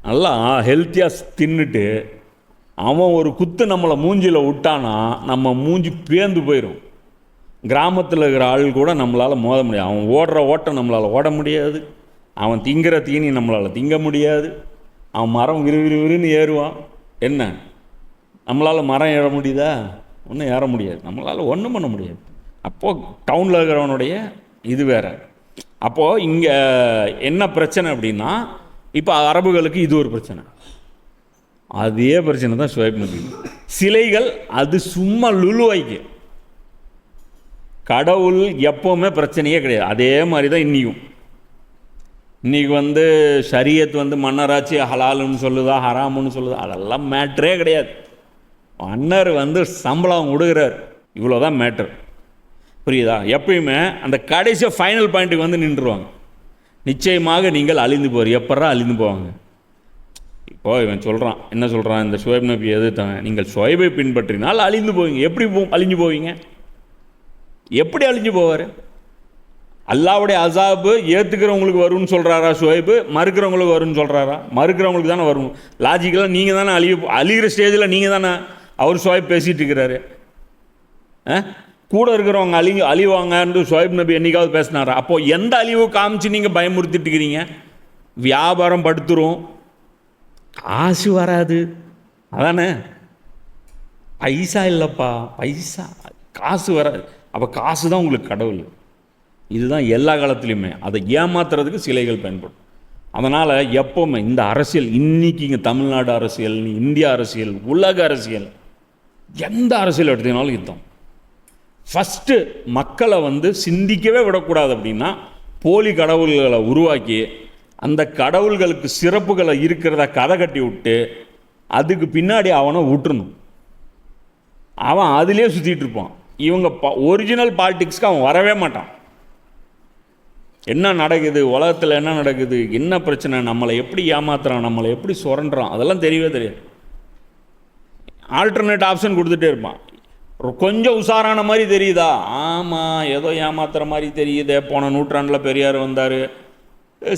நல்லா ஹெல்த்தியாக தின்னுட்டு அவன் ஒரு குத்து நம்மளை மூஞ்சியில் விட்டானா நம்ம மூஞ்சி பேர்ந்து போயிடும். கிராமத்தில் இருக்கிற ஆள் கூட நம்மளால் மோத முடியாது. அவன் ஓடுற ஓட்டம் நம்மளால் ஓட முடியாது. அவன் திங்கிற தீனி நம்மளால் திங்க முடியாது. அவன் மரம் விறுவிறுன்னு ஏறுவான். என்ன நம்மளால் மரம் ஏற முடியுதா? ஒன்றும் ஏற முடியாது. நம்மளால் ஒன்றும் பண்ண முடியாது. அப்போது டவுனில் இருக்கிறவனுடைய இது வேறு. அப்போது இங்கே என்ன பிரச்சனை அப்படின்னா, இப்போ அரபுகளுக்கு இது ஒரு பிரச்சனை. அதே பிரச்சனை தான் ஷுவைப் நபி. சிலைகள் அது சும்மா லுலுவாய்க்கு. கடவுள் எப்போவுமே பிரச்சனையே கிடையாது. அதே மாதிரி தான் இன்றைக்கும். இன்றைக்கி வந்து ஷரியத் வந்து மன்னராட்சி ஹலாலுன்னு சொல்லுதா ஹராமுன்னு சொல்லுதா, அதெல்லாம் மேட்ரே கிடையாது. மன்னர் வந்து சம்பளம் கொடுக்குறார், இவ்வளோதான் மேட்ரு. புரியுதா? எப்பயுமே அந்த கடைசி ஃபைனல் பாயிண்ட்டுக்கு வந்து நின்றுருவாங்க. நிச்சயமாக நீங்கள் அழிந்து போகிற. எப்படா அழிந்து போவாங்க? இப்போது இவன் சொல்கிறான், என்ன சொல்கிறான், இந்த ஷுவைப் நபி எதிர்த்தவன், நீங்கள் ஷுவைபை பின்பற்றினால் அழிந்து போவீங்க. எப்படி அழிஞ்சு போவீங்க? எப்படி அழிஞ்சு போவார்? அல்லாவுடைய அசாபு ஏற்றுக்கிறவங்களுக்கு வரும்னு சொல்கிறாரா ஷுவைபு? மறுக்கிறவங்களுக்கு வரும்னு சொல்கிறாரா? மறுக்கிறவங்களுக்கு தானே வரும். லாஜிக்கலாக நீங்கள் தானே அழிகிற ஸ்டேஜில் நீங்கள் தானே அவர் ஷுவைப் பேசிகிட்டு இருக்கிறாரு. கூட இருக்கிறவங்க அழிவாங்கன்னு ஷுவைப் நபி என்னைக்காவது பேசினாரா? அப்போது எந்த அழிவு காமிச்சு நீங்கள் பயமுறுத்திட்டு இருக்கிறீங்க? வியாபாரம் படுத்துரும், காசு வராது, அதானே? பைசா இல்லைப்பா, பைசா காசு வராது. அப்போ காசு தான் உங்களுக்கு கடவுள். இதுதான் எல்லா காலத்துலேயுமே. அதை ஏமாத்துறதுக்கு சிலைகள் பயன்படும். அதனால் எப்போவுமே இந்த அரசியல், இன்றைக்கி இங்கே தமிழ்நாடு அரசியல், இந்தியா அரசியல், உலக அரசியல், எந்த அரசியல் எடுத்தீங்கனாலும் யுத்தம். ஃபஸ்ட்டு மக்களை வந்து சிந்திக்கவே விடக்கூடாது. அப்படின்னா போலி கடவுள்களை உருவாக்கி அந்த கடவுள்களுக்கு சிறப்புகளை இருக்கிறத கதை கட்டி விட்டு அதுக்கு பின்னாடி அவனை விட்டுறணும். அவன் அதிலே சுற்றிட்டு இருப்பான். இவங்க ஒரிஜினல் பாலிடிக்ஸ்க்கு அவன் வரவே மாட்டான். என்ன நடக்குது உலகத்தில், என்ன நடக்குது, என்ன பிரச்சனை, நம்மளை எப்படி ஏமாத்துறான், நம்மளை எப்படி சுரண்டுறான், அதெல்லாம் தெரியவே தெரியாது. ஆல்டர்னேட் ஆப்ஷன் கொடுத்துட்டே இருப்பான். கொஞ்சம் உஷாரான மாதிரி தெரியுதா? ஆமாம், ஏதோ ஏமாத்துற மாதிரி தெரியுதே. போன நூற்றாண்டில் பெரியார் வந்தார்,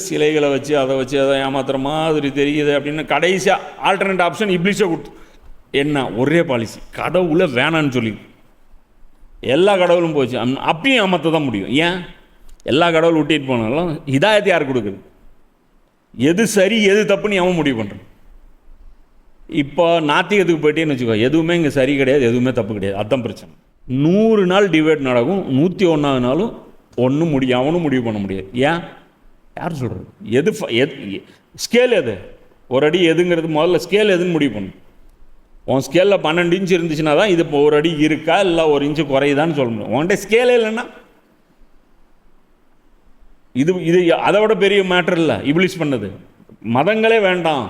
சிலைகளை வச்சு அதை வச்சு ஏதோ ஏமாத்துற மாதிரி தெரியுது அப்படின்னு கடைசியாக ஆல்டர்னேட் ஆப்ஷன் இப்ளீஸை கொடுத்து என்ன ஒரே பாலிசி, கடவுளை வேணான்னு சொல்லி எல்லா கடவுளும் போச்சு. அப்பயும் ஏமாற்ற தான் முடியும். ஏன்? எல்லா கடவுள் விட்டிட்டு போனாலும் ஹிதாயத்தை யார் கொடுக்குது? எது சரி எது தப்புன்னு அவன் முடிவு பண்ணுறான். இப்போ நாத்திகத்துக்கு போயிட்டேன்னு வச்சுக்கோ, எதுவுமே இங்கே சரி கிடையாது, எதுவுமே தப்பு கிடையாது. அதுதான் பிரச்சனை. 100 நாள் டிபேட் நடக்கும், 101வது நாளும் ஒன்றும் அவனும் முடிவு பண்ண முடியாது. ஏன்? யார் சொல்கிறது? எது ஸ்கேல் எது? ஒரு அடி எதுங்கிறது முதல்ல ஸ்கேல் எதுன்னு முடிவு பண்ணும். உன் ஸ்கேலில் 12 இன்ச்சு இருந்துச்சுன்னா தான் இது இப்போ ஒரு அடி இருக்கா இல்லை 1 இன்ச்சு குறையுதான்னு சொல்ல முடியும். உன்கிட்ட ஸ்கேலே இல்லைன்னா இது அதை விட பெரிய மேட்டர் இல்லை. இப்ளீஸ் பண்ணது மதங்களே வேண்டாம்,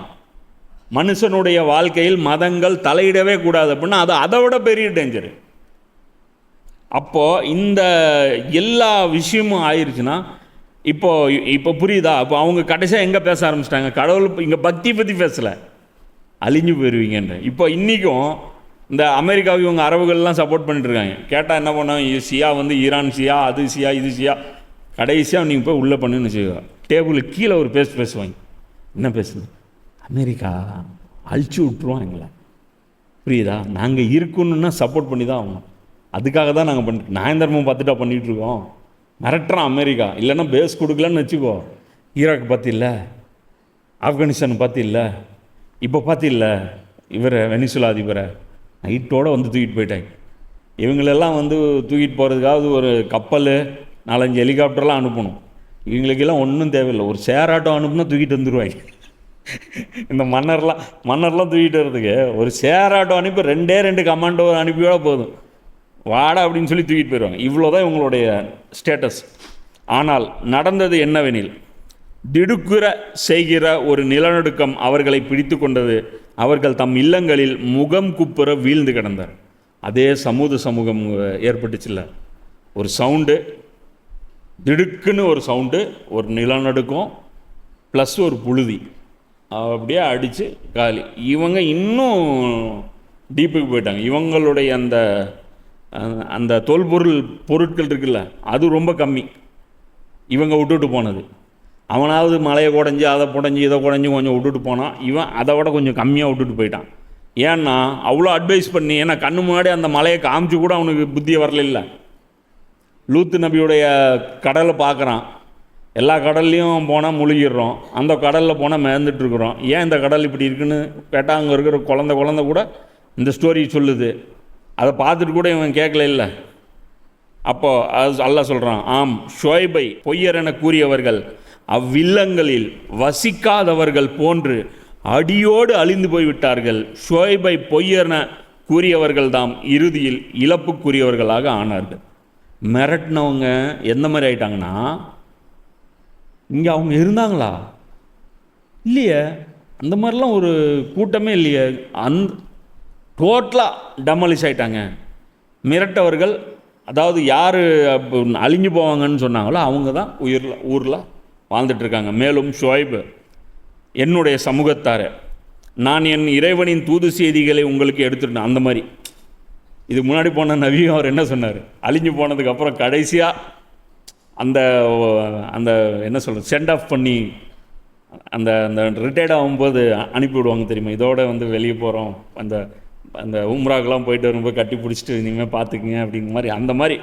மனுஷனுடைய வாழ்க்கையில் மதங்கள் தலையிடவே கூடாது அப்படின்னா அது அதை விட பெரிய டேஞ்சரு. அப்போது இந்த எல்லா விஷயமும் ஆயிடுச்சுன்னா இப்போ புரியுதா? அப்போ அவங்க கடைசியாக எங்கே பேச ஆரம்பிச்சிட்டாங்க? கடவுள் இங்கே பக்தி பற்றி பேசலை, அழிஞ்சு போயிடுவீங்கன்ற. இப்போ இன்றைக்கும் இந்த அமெரிக்காவுக்கு இவங்க அரபுகள்லாம் சப்போர்ட் பண்ணிட்டுருக்காங்க. கேட்டால் என்ன பண்ணாங்க? சியா வந்து ஈரான் சியா, அது சியா, இது சியா. கடைசியாக நீங்கள் போய் உள்ளே பண்ணுன்னு வச்சுக்கோ, டேபிளுக்கு கீழே ஒரு பேசுவாங்க. என்ன பேசுது? அமெரிக்கா அழிச்சு விட்டுருவோம் எங்களை. புரியுதா? நாங்கள் இருக்கணுன்னா சப்போர்ட் பண்ணி தான் ஆகணும். அதுக்காக தான் நாங்கள் பண்ணிட்டு நியாயந்தர்மம் பார்த்துட்டா பண்ணிகிட்ருக்கோம். மிரட்டுறான் அமெரிக்கா. இல்லைன்னா பேஸ் கொடுக்கலன்னு வச்சுக்கோ. ஈராக் பார்த்து இல்லை, ஆப்கானிஸ்தான் பார்த்து இல்லை, இப்போ பார்த்து இல்லை இவரை வெனிசுலா அதிபரை நைட்டோடு வந்து தூக்கிட்டு போயிட்டாங்க. இவங்களெல்லாம் வந்து தூக்கிட்டு போகிறதுக்காவது ஒரு கப்பல் 4-5 ஹெலிகாப்டர்லாம் அனுப்பணும். இவங்களுக்கெல்லாம் ஒன்றும் தேவையில்லை, ஒரு ஷேர் ஆட்டோ அனுப்புனா தூக்கிட்டு வந்துடுவாங்க. இந்த மன்னர்லாம் தூக்கிட்டு வர்றதுக்கு ஒரு ஷேர் ஆட்டோ அனுப்பி 2 கமாண்டோ அனுப்பியோட போதும். வாடா அப்படின்னு சொல்லி தூக்கிட்டு போயிடுவாங்க. இவ்வளோதான் இவங்களுடைய ஸ்டேட்டஸ். ஆனால் நடந்தது என்னவெனில், திடுக்குற செய்கிற ஒரு நிலநடுக்கம் அவர்களை பிடித்து கொண்டது. அவர்கள் தம் இல்லங்களில் முகம் குப்புற வீழ்ந்து கிடந்தார். அதே சமூகம் ஏற்பட்டுச்சுல்ல, ஒரு சவுண்டு, திடுக்குன்னு ஒரு சவுண்டு, ஒரு நிலநடுக்கம் ப்ளஸ் ஒரு புழுதி அப்படியே அடித்து காலி. இவங்க இன்னும் டீப்புக்கு போயிட்டாங்க. இவங்களுடைய அந்த அந்த பொருட்கள் இருக்குல்ல, அது ரொம்ப கம்மி இவங்க விட்டுட்டு போனது. அவனாவது மலையை குடஞ்சி அதை புடஞ்சி இதை குடஞ்சி கொஞ்சம் விட்டுட்டு போனான். இவன் அதை விட கொஞ்சம் கம்மியாக விட்டுட்டு போயிட்டான். ஏன்னா அவ்வளோ அட்வைஸ் பண்ணி, ஏன்னா கண்ணு முன்னாடி அந்த மலையை காமிச்சு கூட அவனுக்கு புத்தியை வரல. லூத்து நபியுடைய கடலை பார்க்குறான், எல்லா கடல்லையும் போனால் முழுகிடுறோம், அந்த கடலில் போனால் மிதந்துட்டுருக்குறோம், ஏன் இந்த கடல் இப்படி இருக்குன்னு கேட்டால் அங்கே இருக்கிற குழந்தை கூட இந்த ஸ்டோரி சொல்லுது. அதை பார்த்துட்டு கூட இவன் கேட்கல இல்லை. அப்போது அல்லாஹ் சொல்கிறான், ஆம், ஷுவைபை பொய்யர் என கூறியவர்கள் அவ்வில்லங்களில் வசிக்காதவர்கள் போன்று அடியோடு அழிந்து போய்விட்டார்கள். ஷுவைபை பொய்யர் என கூறியவர்கள் தாம் இறுதியில் இழப்புக்குரியவர்களாக ஆனார்கள். மிரட்டினவங்க எந்த மாதிரி ஆயிட்டாங்கன்னா, இங்கே அவங்க இருந்தாங்களா இல்லையே, அந்த மாதிரிலாம் ஒரு கூட்டமே இல்லையே, டோட்டலாக டெமாலிஷ் ஆகிட்டாங்க. மிரட்டவர்கள், அதாவது யார் அழிஞ்சு போவாங்கன்னு சொன்னாங்களோ அவங்க தான் ஊரில் வாழ்ந்துட்டுருக்காங்க. மேலும் ஷுவைப், என்னுடைய சமூகத்தார நான் என் இறைவனின் தூது செய்திகளை உங்களுக்கு எடுத்துட்டேன். அந்த மாதிரி இது முன்னாடி போன நபியும் அவர் என்ன சொன்னார், அழிஞ்சு போனதுக்கப்புறம் கடைசியாக அந்த அந்த என்ன சொல்கிறது, சென்ட் ஆஃப் பண்ணி அந்த அந்த ரிட்டையர்ட் ஆகும்போது அனுப்பிவிடுவாங்க தெரியுமா, இதோட வெளியே போகிறோம், அந்த அந்த உம்ராக்கெலாம் போயிட்டு வரும்போது கட்டி பிடிச்சிட்டு இனிமேல் பார்த்துக்குங்க அப்படிங்கிற மாதிரி, அந்த மாதிரி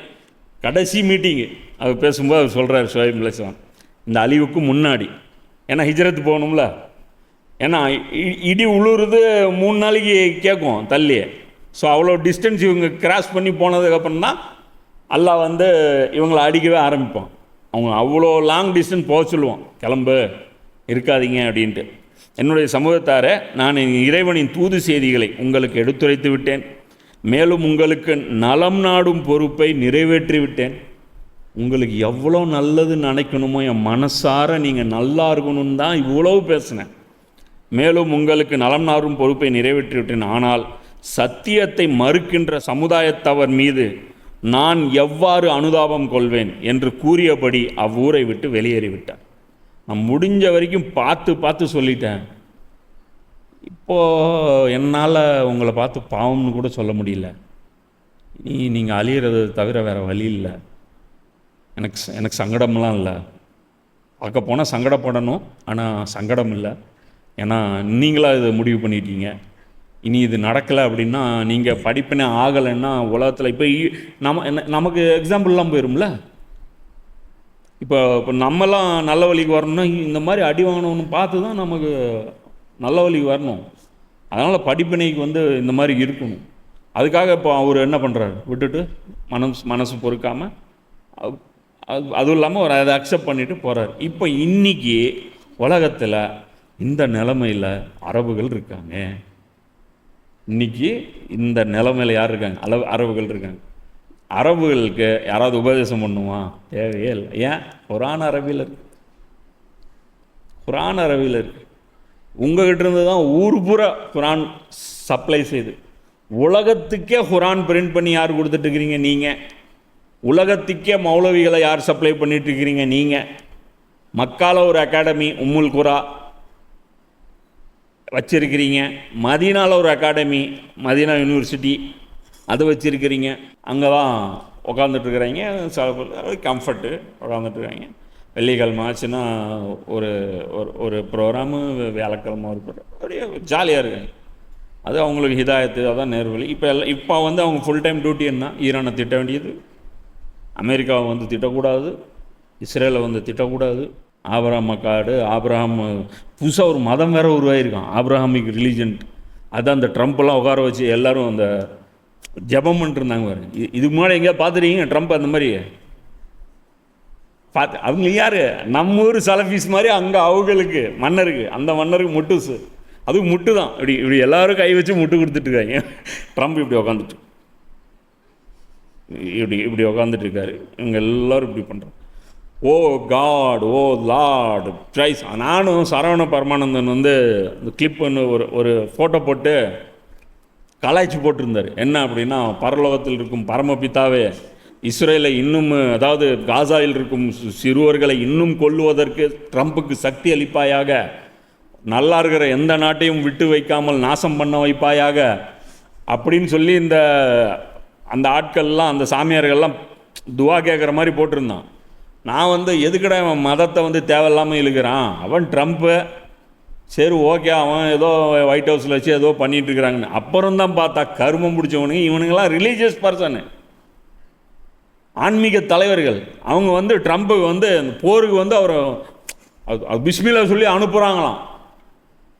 கடைசி மீட்டிங்கு அவர் பேசும்போது அவர் சொல்கிறார் ஷுவைப் அலைஹிஸ்ஸலாம், இந்த அழிவுக்கு முன்னாடி, ஏன்னா ஹிஜ்ரத் போகணும்ல, ஏன்னா இடி உழுவுறது 3 நாளைக்கு கேட்கும் தள்ளி. ஸோ அவ்வளோ டிஸ்டன்ஸ் இவங்க கிராஸ் பண்ணி போனதுக்கப்புறம் தான் அல்லாஹ் இவங்களை அடிக்கவே ஆரம்பிப்பான். அவங்க அவ்வளோ லாங் டிஸ்டன்ஸ் போக சொல்லுவான், கிளம்பு இருக்காதீங்க அப்படின்ட்டு. என்னுடைய சமூகத்தார நான் என் இறைவனின் தூது செய்திகளை உங்களுக்கு எடுத்துரைத்து விட்டேன். மேலும் உங்களுக்கு நலம் நாடும் பொறுப்பை நிறைவேற்றி விட்டேன். உங்களுக்கு எவ்வளோ நல்லது நினைக்கணுமோ என் மனசார நீங்கள் நல்லா இருக்கணும்னு தான் இவ்வளவு பேசினேன். மேலும் உங்களுக்கு நலம் நாடும் பொறுப்பை நிறைவேற்றி விட்டேன். ஆனால் சத்தியத்தை மறுக்கின்ற சமுதாயத்தவர் மீது நான் எவ்வாறு அனுதாபம் கொள்வேன் என்று கூறியபடி அவ்வூரை விட்டு வெளியேறிவிட்டார். நான் முடிஞ்ச வரைக்கும் பார்த்து சொல்லிட்டேன். இப்போது என்னால் உங்களை பார்த்து பாவம்னு கூட சொல்ல முடியல. நீங்கள் அழியிறது தவிர வேறு வழி இல்லை. எனக்கு சங்கடம்லாம் இல்லை. பார்க்க போனால் சங்கடப்படணும், ஆனால் சங்கடம் இல்லை. ஏன்னா நீங்களாக இதை முடிவு பண்ணிட்டீங்க. இனி இது நடக்கலை அப்படின்னா, நீங்கள் படிப்பினே ஆகலைன்னா உலகத்தில் இப்போ நமக்கு எக்ஸாம்பிள்லாம் போயிடும்ல. இப்போ நம்மலாம் நல்ல வழிக்கு வரணும்னா இந்த மாதிரி அடி வாங்கணும்னு பார்த்து தான் நமக்கு நல்ல வழிக்கு வரணும். அதனால் படிப்பினைக்கு இந்த மாதிரி இருக்கணும். அதுக்காக இப்போ அவர் என்ன பண்ணுறாரு, விட்டுட்டு மனசு பொறுக்காமல் அதுவும் இல்லாமல் அவர் அதை அக்செப்ட் பண்ணிட்டு போகிறார். இப்போ இன்றைக்கி உலகத்தில் இந்த நிலைமையில் அரபுகள் இருக்காங்க. இன்றைக்கி இந்த நிலைமையில் யார் இருக்காங்க, அரபுகள் இருக்காங்க. அரபுகளுக்கு யாராவது உபதேசம் பண்ணுவான், தேவையே இல்லை. ஏன், குர்ஆன் அரபியில் இருக்கு. குர்ஆன் அரபியில் இருக்கு. உங்கள்கிட்ட இருந்து தான் ஊர் பூரா குர்ஆன் சப்ளை செய்து உலகத்துக்கே குர்ஆன் பிரிண்ட் பண்ணி யார் கொடுத்துட்ருக்கிறீங்க, நீங்கள். உலகத்துக்கே மௌலவிகளை யார் சப்ளை பண்ணிகிட்ருக்கிறீங்க, நீங்கள். மக்கால ஒரு அகாடமி உம்முல் குரா வச்சுருக்கிறீங்க. மதீனாவில் ஒரு அகாடமி, மதீனா யூனிவர்சிட்டி, அது வச்சுருக்கிறீங்க. அங்கே தான் உட்காந்துட்ருக்குறீங்க, கம்ஃபர்ட்டு உட்காந்துட்ருக்காங்க. வெள்ளிக்கிழமை ஆச்சுன்னா ஒரு ஒரு ப்ரோக்ராமு, வியாழக்கிழமை ஒரு ப்ரோக்ராம், அப்படியே ஜாலியாக இருக்காங்க. அது அவங்களுக்கு ஹிதாயத்து, அதான் நேர்வழி. இப்போ அவங்க ஃபுல் டைம் டியூட்டி என்ன, ஈரானை திட்ட வேண்டியது, அமெரிக்காவை திட்டக்கூடாது, இஸ்ரேலை திட்டக்கூடாது. ஆபிரகாம் மக்காடு, ஆபிரகாம் புதுசாக ஒரு மதம் வேறு உருவாயிருக்கான், ஆபிரகாமிக் ரிலீஜன். அதான் அந்த ட்ரம்ப்பெல்லாம் உட்கார வச்சு எல்லோரும் அந்த ஜபம் பண்ணிட்டுருந்தாங்க பாருங்க. இதுக்கு முன்னாடி எங்கேயா பார்த்துருக்கீங்க ட்ரம்ப் அந்த மாதிரி பார்த்து? அவங்க யார், நம்ம ஊர் சலஃபீஸ் மாதிரி அங்கே அவங்களுக்கு மன்னருக்கு, அந்த மன்னருக்கு முட்டுசு, அதுவும் முட்டு தான். இப்படி எல்லோரும் கை வச்சு முட்டு கொடுத்துட்ருக்காங்க. ட்ரம்ப் இப்படி உக்காந்துட்டு இப்படி இப்படி உக்காந்துட்டு இருக்காரு. இவங்க எல்லோரும் இப்படி பண்ணுறோம். ஓ காட், ஓ லார்ட் ட்ரைஸ். நானும் சரவண பரமானந்தன் வந்து இந்த கிளிப் ஒன்று ஒரு ஃபோட்டோ போட்டு கலாய்ச்சி போட்டிருந்தார். என்ன அப்படின்னா, பரலோகத்தில் இருக்கும் பரமபிதாவே, இஸ்ரேலை இன்னும், அதாவது காசாவில் இருக்கும் சிறுவர்களை இன்னும் கொல்லுவதற்கு ட்ரம்ப்புக்கு சக்தி அளிப்பாயாக, நல்லா இருக்கிற எந்த நாட்டையும் விட்டு வைக்காமல் நாசம் பண்ண வைப்பாயாக அப்படின்னு சொல்லி அந்த ஆட்கள்லாம், அந்த சாமியார்கள்லாம் துவா கேட்குற மாதிரி போட்டிருந்தான். நான் வந்து எதுக்கடா அவன் மதத்தை வந்து தேவையில்லாமல் இழுக்கிறான், அவன் ட்ரம்ப்பு, சரி ஓகே அவன் ஏதோ ஒயிட் ஹவுஸில் வச்சு ஏதோ பண்ணிகிட்டு இருக்கிறாங்கன்னு. அப்புறம் தான் பார்த்தா கருமம் பிடிச்சவனுங்க இவனுங்கெல்லாம் ரிலீஜியஸ் பர்சனு, ஆன்மீக தலைவர்கள். அவங்க வந்து ட்ரம்ப்புக்கு வந்து போருக்கு வந்து அவரை பிஸ்மில்லா சொல்லி அனுப்புகிறாங்களாம்.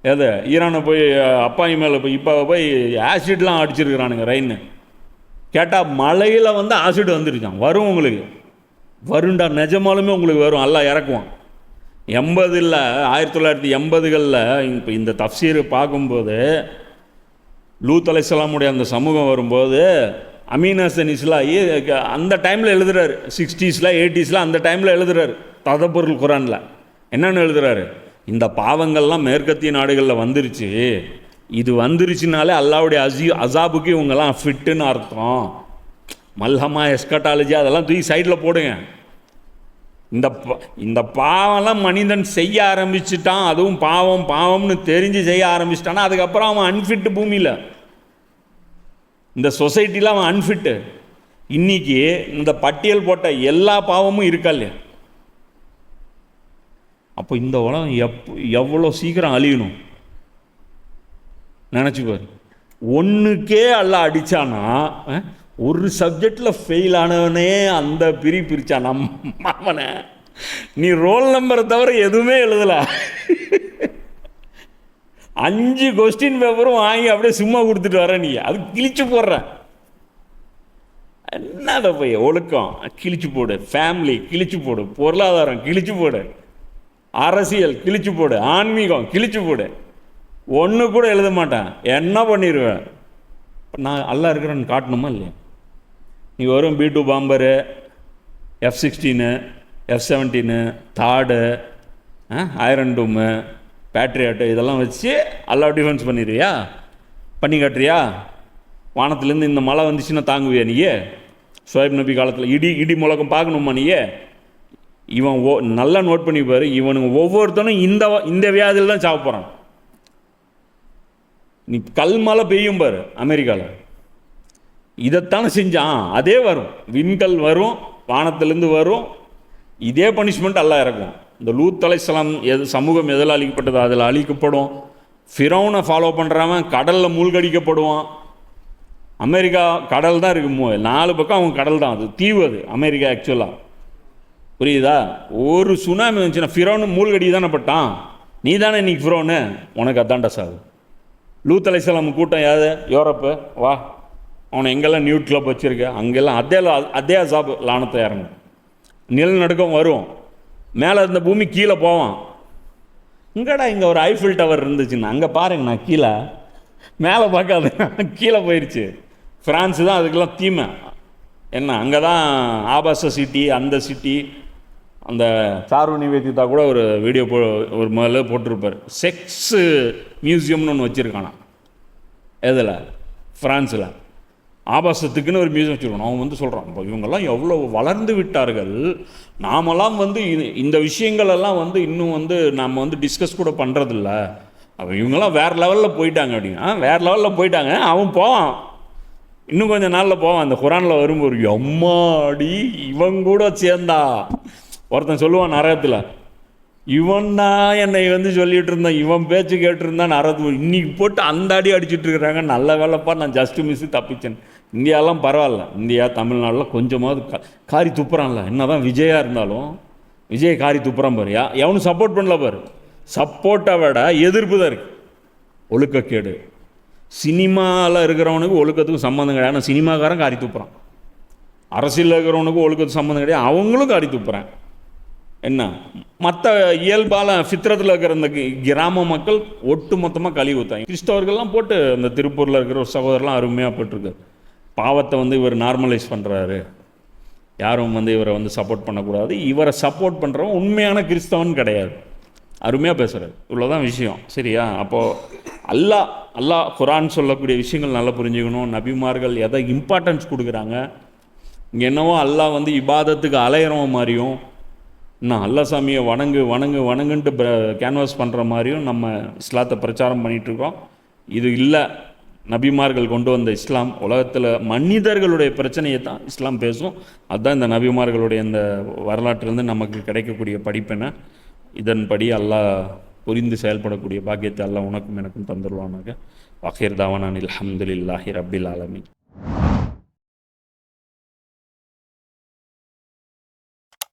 எது ஈரானை போய் அப்பாயி மேலே போய் இப்போ போய் ஆசிட்லாம் அடிச்சிருக்கிறானுங்க ரெயின்னு. கேட்டால் மலையில் வந்து ஆசிட் வந்துருச்சான். வரும் உங்களுக்கு, வருண்டா, நிஜமாலுமே உங்களுக்கு வரும், எல்லாம் இறக்குவான். 1980களில் இப்போ இந்த தஃப்சீர் பார்க்கும்போது லூத் அலைஹிஸ்ஸலாமுடைய அந்த சமூகம் வரும்போது அமீன் ஹசன் இஸ்லாயி அந்த டைமில் எழுதுறாரு, 60s 80s அந்த டைமில் எழுதுறாரு ததபுருல் குரானில். என்னென்னு எழுதுறாரு, இந்த பாவங்கள்லாம் மேற்கத்திய நாடுகளில் வந்துருச்சு, இது வந்துருச்சுனாலே அல்லாவுடைய அசாபுக்கு இவங்கெல்லாம் ஃபிட்டுன்னு அர்த்தம். மல்ஹமா எஸ்கட்டாலஜி அதெல்லாம் தூக்கி சைடில் போடுங்க. இந்த பாவம்லாம் மனிதன் செய்ய ஆரம்பிச்சுட்டான், அதுவும் பாவம்னு தெரிஞ்சு செய்ய ஆரம்பிச்சிட்டான்னா அதுக்கப்புறம் அவன் அன்ஃபிட்டு பூமியில், இந்த சொசைட்டியில் அவன் அன்ஃபிட்டு. இன்னைக்கு இந்த பட்டியல் போட்ட எல்லா பாவமும் இருக்கா இல்லையா? அப்போ இந்த உலகம் எவ்வளோ சீக்கிரம் அழியணும் நினச்சிப்பார். ஒன்றுக்கே எல்லாம் அடித்தானா, ஒரு சப்ஜெக்டில் ஃபெயில் ஆனவனே அந்த பிரிச்சான் நம்ம அவனை. நீ ரோல் நம்பரை தவிர எதுவுமே எழுதலை, 5 கொஸ்டின் பேப்பரும் வாங்கி அப்படியே சும்மா கொடுத்துட்டு வர, நீ அது கிழிச்சு போடுற. என்னதை போய் ஒழுக்கம் கிழிச்சு போடு, ஃபேமிலி கிழிச்சு போடு, பொருளாதாரம் கிழிச்சு போடு, அரசியல் கிழிச்சு போடு, ஆன்மீகம் கிழிச்சு போடு, ஒன்று கூட எழுத மாட்டேன். என்ன பண்ணிடுவேன் நான், அல்லா இருக்கிறேன்னு காட்டணுமா இல்லையா? நீ வரும் B2 பாம்பரு, F-16, F-17, தாடு, ஐரன் டூமு, பேட்ரியாட்டு இதெல்லாம் வச்சு அல்லா டிஃபென்ஸ் பண்ணிடுவியா, பண்ணி காட்டுறியா? வானத்துலேருந்து இந்த மழை வந்துச்சுன்னா தாங்குவியா நீயே? ஷுவைப் நபி காலத்தில் இடி முழக்கம் பார்க்கணுமா நீயே? இவன் நல்லா நோட் பண்ணி பாரு, இவனுங்க ஒவ்வொருத்தனும் இந்த வியாதியில் தான் சாப்பிட போகிறான். நீ கல் மழை பெய்யும் பாரு அமெரிக்காவில், இதைத்தானே செஞ்சான், அதே வரும், விண்கல் வரும், வானத்திலேருந்து வரும், இதே பனிஷ்மெண்ட் எல்லாம் இறக்கும். இந்த லூத் அலைஹிஸ்ஸலாம் சமூகம் எதில் அழிக்கப்பட்டதோ அதில் அழிக்கப்படும். ஃபிரௌனை ஃபாலோ பண்ணுறவன் கடலில் மூழ்கடிக்கப்படுவான். அமெரிக்கா கடல் தான் இருக்கு, 4 பக்கம் அவங்க கடல் தான், அது தீவு, அது அமெரிக்கா ஆக்சுவலாக, புரியுதா? ஒரு சுனாமி வந்துச்சுன்னா ஃபிரௌனு மூழ்கடி தானே பட்டான், நீ தானே இன்னைக்கு ஃபிரௌனு, உனக்கு அதான்டா சாகு. லூத் அலைஹிஸ்ஸலாம் கூட்டம் யாது, யூரோப்பு வா, அவனை எங்கெல்லாம் நியூட் கிளப் வச்சுருக்க அங்கெல்லாம் அதே அசாப் லானத்தை இறங்கும், நிலநடுக்கம் வரும், மேலே இருந்த பூமி கீழே போவான். இங்கடா இங்கே ஒரு ஐஃபில் டவர் இருந்துச்சுன்னா அங்கே பாருங்க, நான் கீழே மேலே பார்க்காது, கீழே போயிடுச்சு. ஃப்ரான்ஸு தான் அதுக்கெல்லாம் தீமை. என்ன அங்கே தான் ஆபாச சிட்டி, அந்த சிட்டி, அந்த சாரு நிவேதிதா கூட ஒரு வீடியோ ஒரு முதல்ல போட்டிருப்பார், செக்ஸு மியூசியம்னு ஒன்று வச்சுருக்கானா. எதில்? ஃப்ரான்ஸில் ஆபாசத்துக்குன்னு ஒரு மியூசியம் வச்சுருக்கணும். அவன் வந்து சொல்கிறான், இப்போ இவங்கெல்லாம் எவ்வளோ வளர்ந்து விட்டார்கள், நாமெல்லாம் வந்து இந்த விஷயங்களெல்லாம் வந்து இன்னும் வந்து நாம் வந்து டிஸ்கஸ் கூட பண்ணுறதில்ல, அப்போ இவங்கெல்லாம் வேறு லெவலில் போயிட்டாங்க அப்படின்னா. வேறு லெவலில் போயிட்டாங்க, அவன் போவான், இன்னும் கொஞ்சம் நாளில் போவான். அந்த குரானில் வரும்போது எம்மாடி இவன் கூட சேர்ந்தா, ஒருத்தன் சொல்லுவான் நரகத்தில், இவன் தான் என்னை வந்து சொல்லிகிட்டு இருந்தான், இவன் பேச்சு கேட்டுருந்தான் நரகத்து, இன்னைக்கு போட்டு அந்த அடி அடிச்சுட்டு இருக்கிறாங்க. நல்ல வேலைப்பா நான் ஜஸ்ட்டு மிஸ்ஸு தப்பிச்சேன். இந்தியாலாம் பரவாயில்ல, இந்தியா தமிழ்நாட்டில் கொஞ்சமாவது காரி துப்புறான்ல. என்ன தான் விஜயாக இருந்தாலும் விஜய் காரி துப்புறான் பாரு, எவனும் சப்போர்ட் பண்ணல பாரு. சப்போர்ட்டை விட எதிர்ப்பு தான் இருக்குது. ஒழுக்கக்கேடு, சினிமாவில் இருக்கிறவனுக்கு ஒழுக்கத்துக்கு சம்மந்தம் கிடையாது, ஆனால் சினிமாக்காரன் காரி துப்புறான். அரசியலில் இருக்கிறவனுக்கு ஒழுக்கத்துக்கு சம்மந்தம் கிடையாது, அவங்களும் காரி துப்புறான். என்ன மற்ற இயல்பால் ஃபித்ரத்தில் இருக்கிற இந்த கிராம மக்கள் ஒட்டு மொத்தமாக கழுவி ஊற்றாங்க. கிறிஸ்தவர்கள்லாம் போட்டு அந்த திருப்பூரில் இருக்கிற ஒரு சகோதரர்லாம் அருமையாக போட்டிருக்கு. பாவத்தை வந்து இவர் நார்மலைஸ் பண்ணுறாரு, யாரும் வந்து இவரை வந்து சப்போர்ட் பண்ணக்கூடாது, இவரை சப்போர்ட் பண்ணுறவன் உண்மையான கிறிஸ்தவன் கிடையாது. அருமையாக பேசுகிறார். இவ்வளோதான் விஷயம். சரியா? அப்போது அல்லாஹ் குர்ஆன் சொல்லக்கூடிய விஷயங்கள் நல்லா புரிஞ்சுக்கணும். நபிமார்கள் எதை இம்பார்ட்டன்ஸ் கொடுக்குறாங்க, இங்கே என்னவோ அல்லாஹ் வந்து இபாதத்துக்கு அலையிறவன் மாதிரியும், இன்னும் அல்லா சாமியை வணங்குன்ட்டு கேன்வாஸ் பண்ணுற மாதிரியும் நம்ம இஸ்லாத்தை பிரச்சாரம் பண்ணிகிட்ருக்கோம். இது இல்லை. நபிமார்கள் கொண்டு வந்த இஸ்லாம் உலகத்தில் மனிதர்களுடைய பிரச்சனையை தான் இஸ்லாம் பேசும். அதுதான் இந்த நபிமார்களுடைய இந்த வரலாற்றிலேருந்து நமக்கு கிடைக்கக்கூடிய படிப்பினை. இதன்படி அல்லாஹ் புரிந்து செயல்படக்கூடிய பாக்கியத்தை அல்லாஹ் உனக்கும் எனக்கும் தந்துடுவானாக. ஆகிர் தாவானா அல்ஹம்துலில்லாஹி ரப்பில் ஆலமீன்.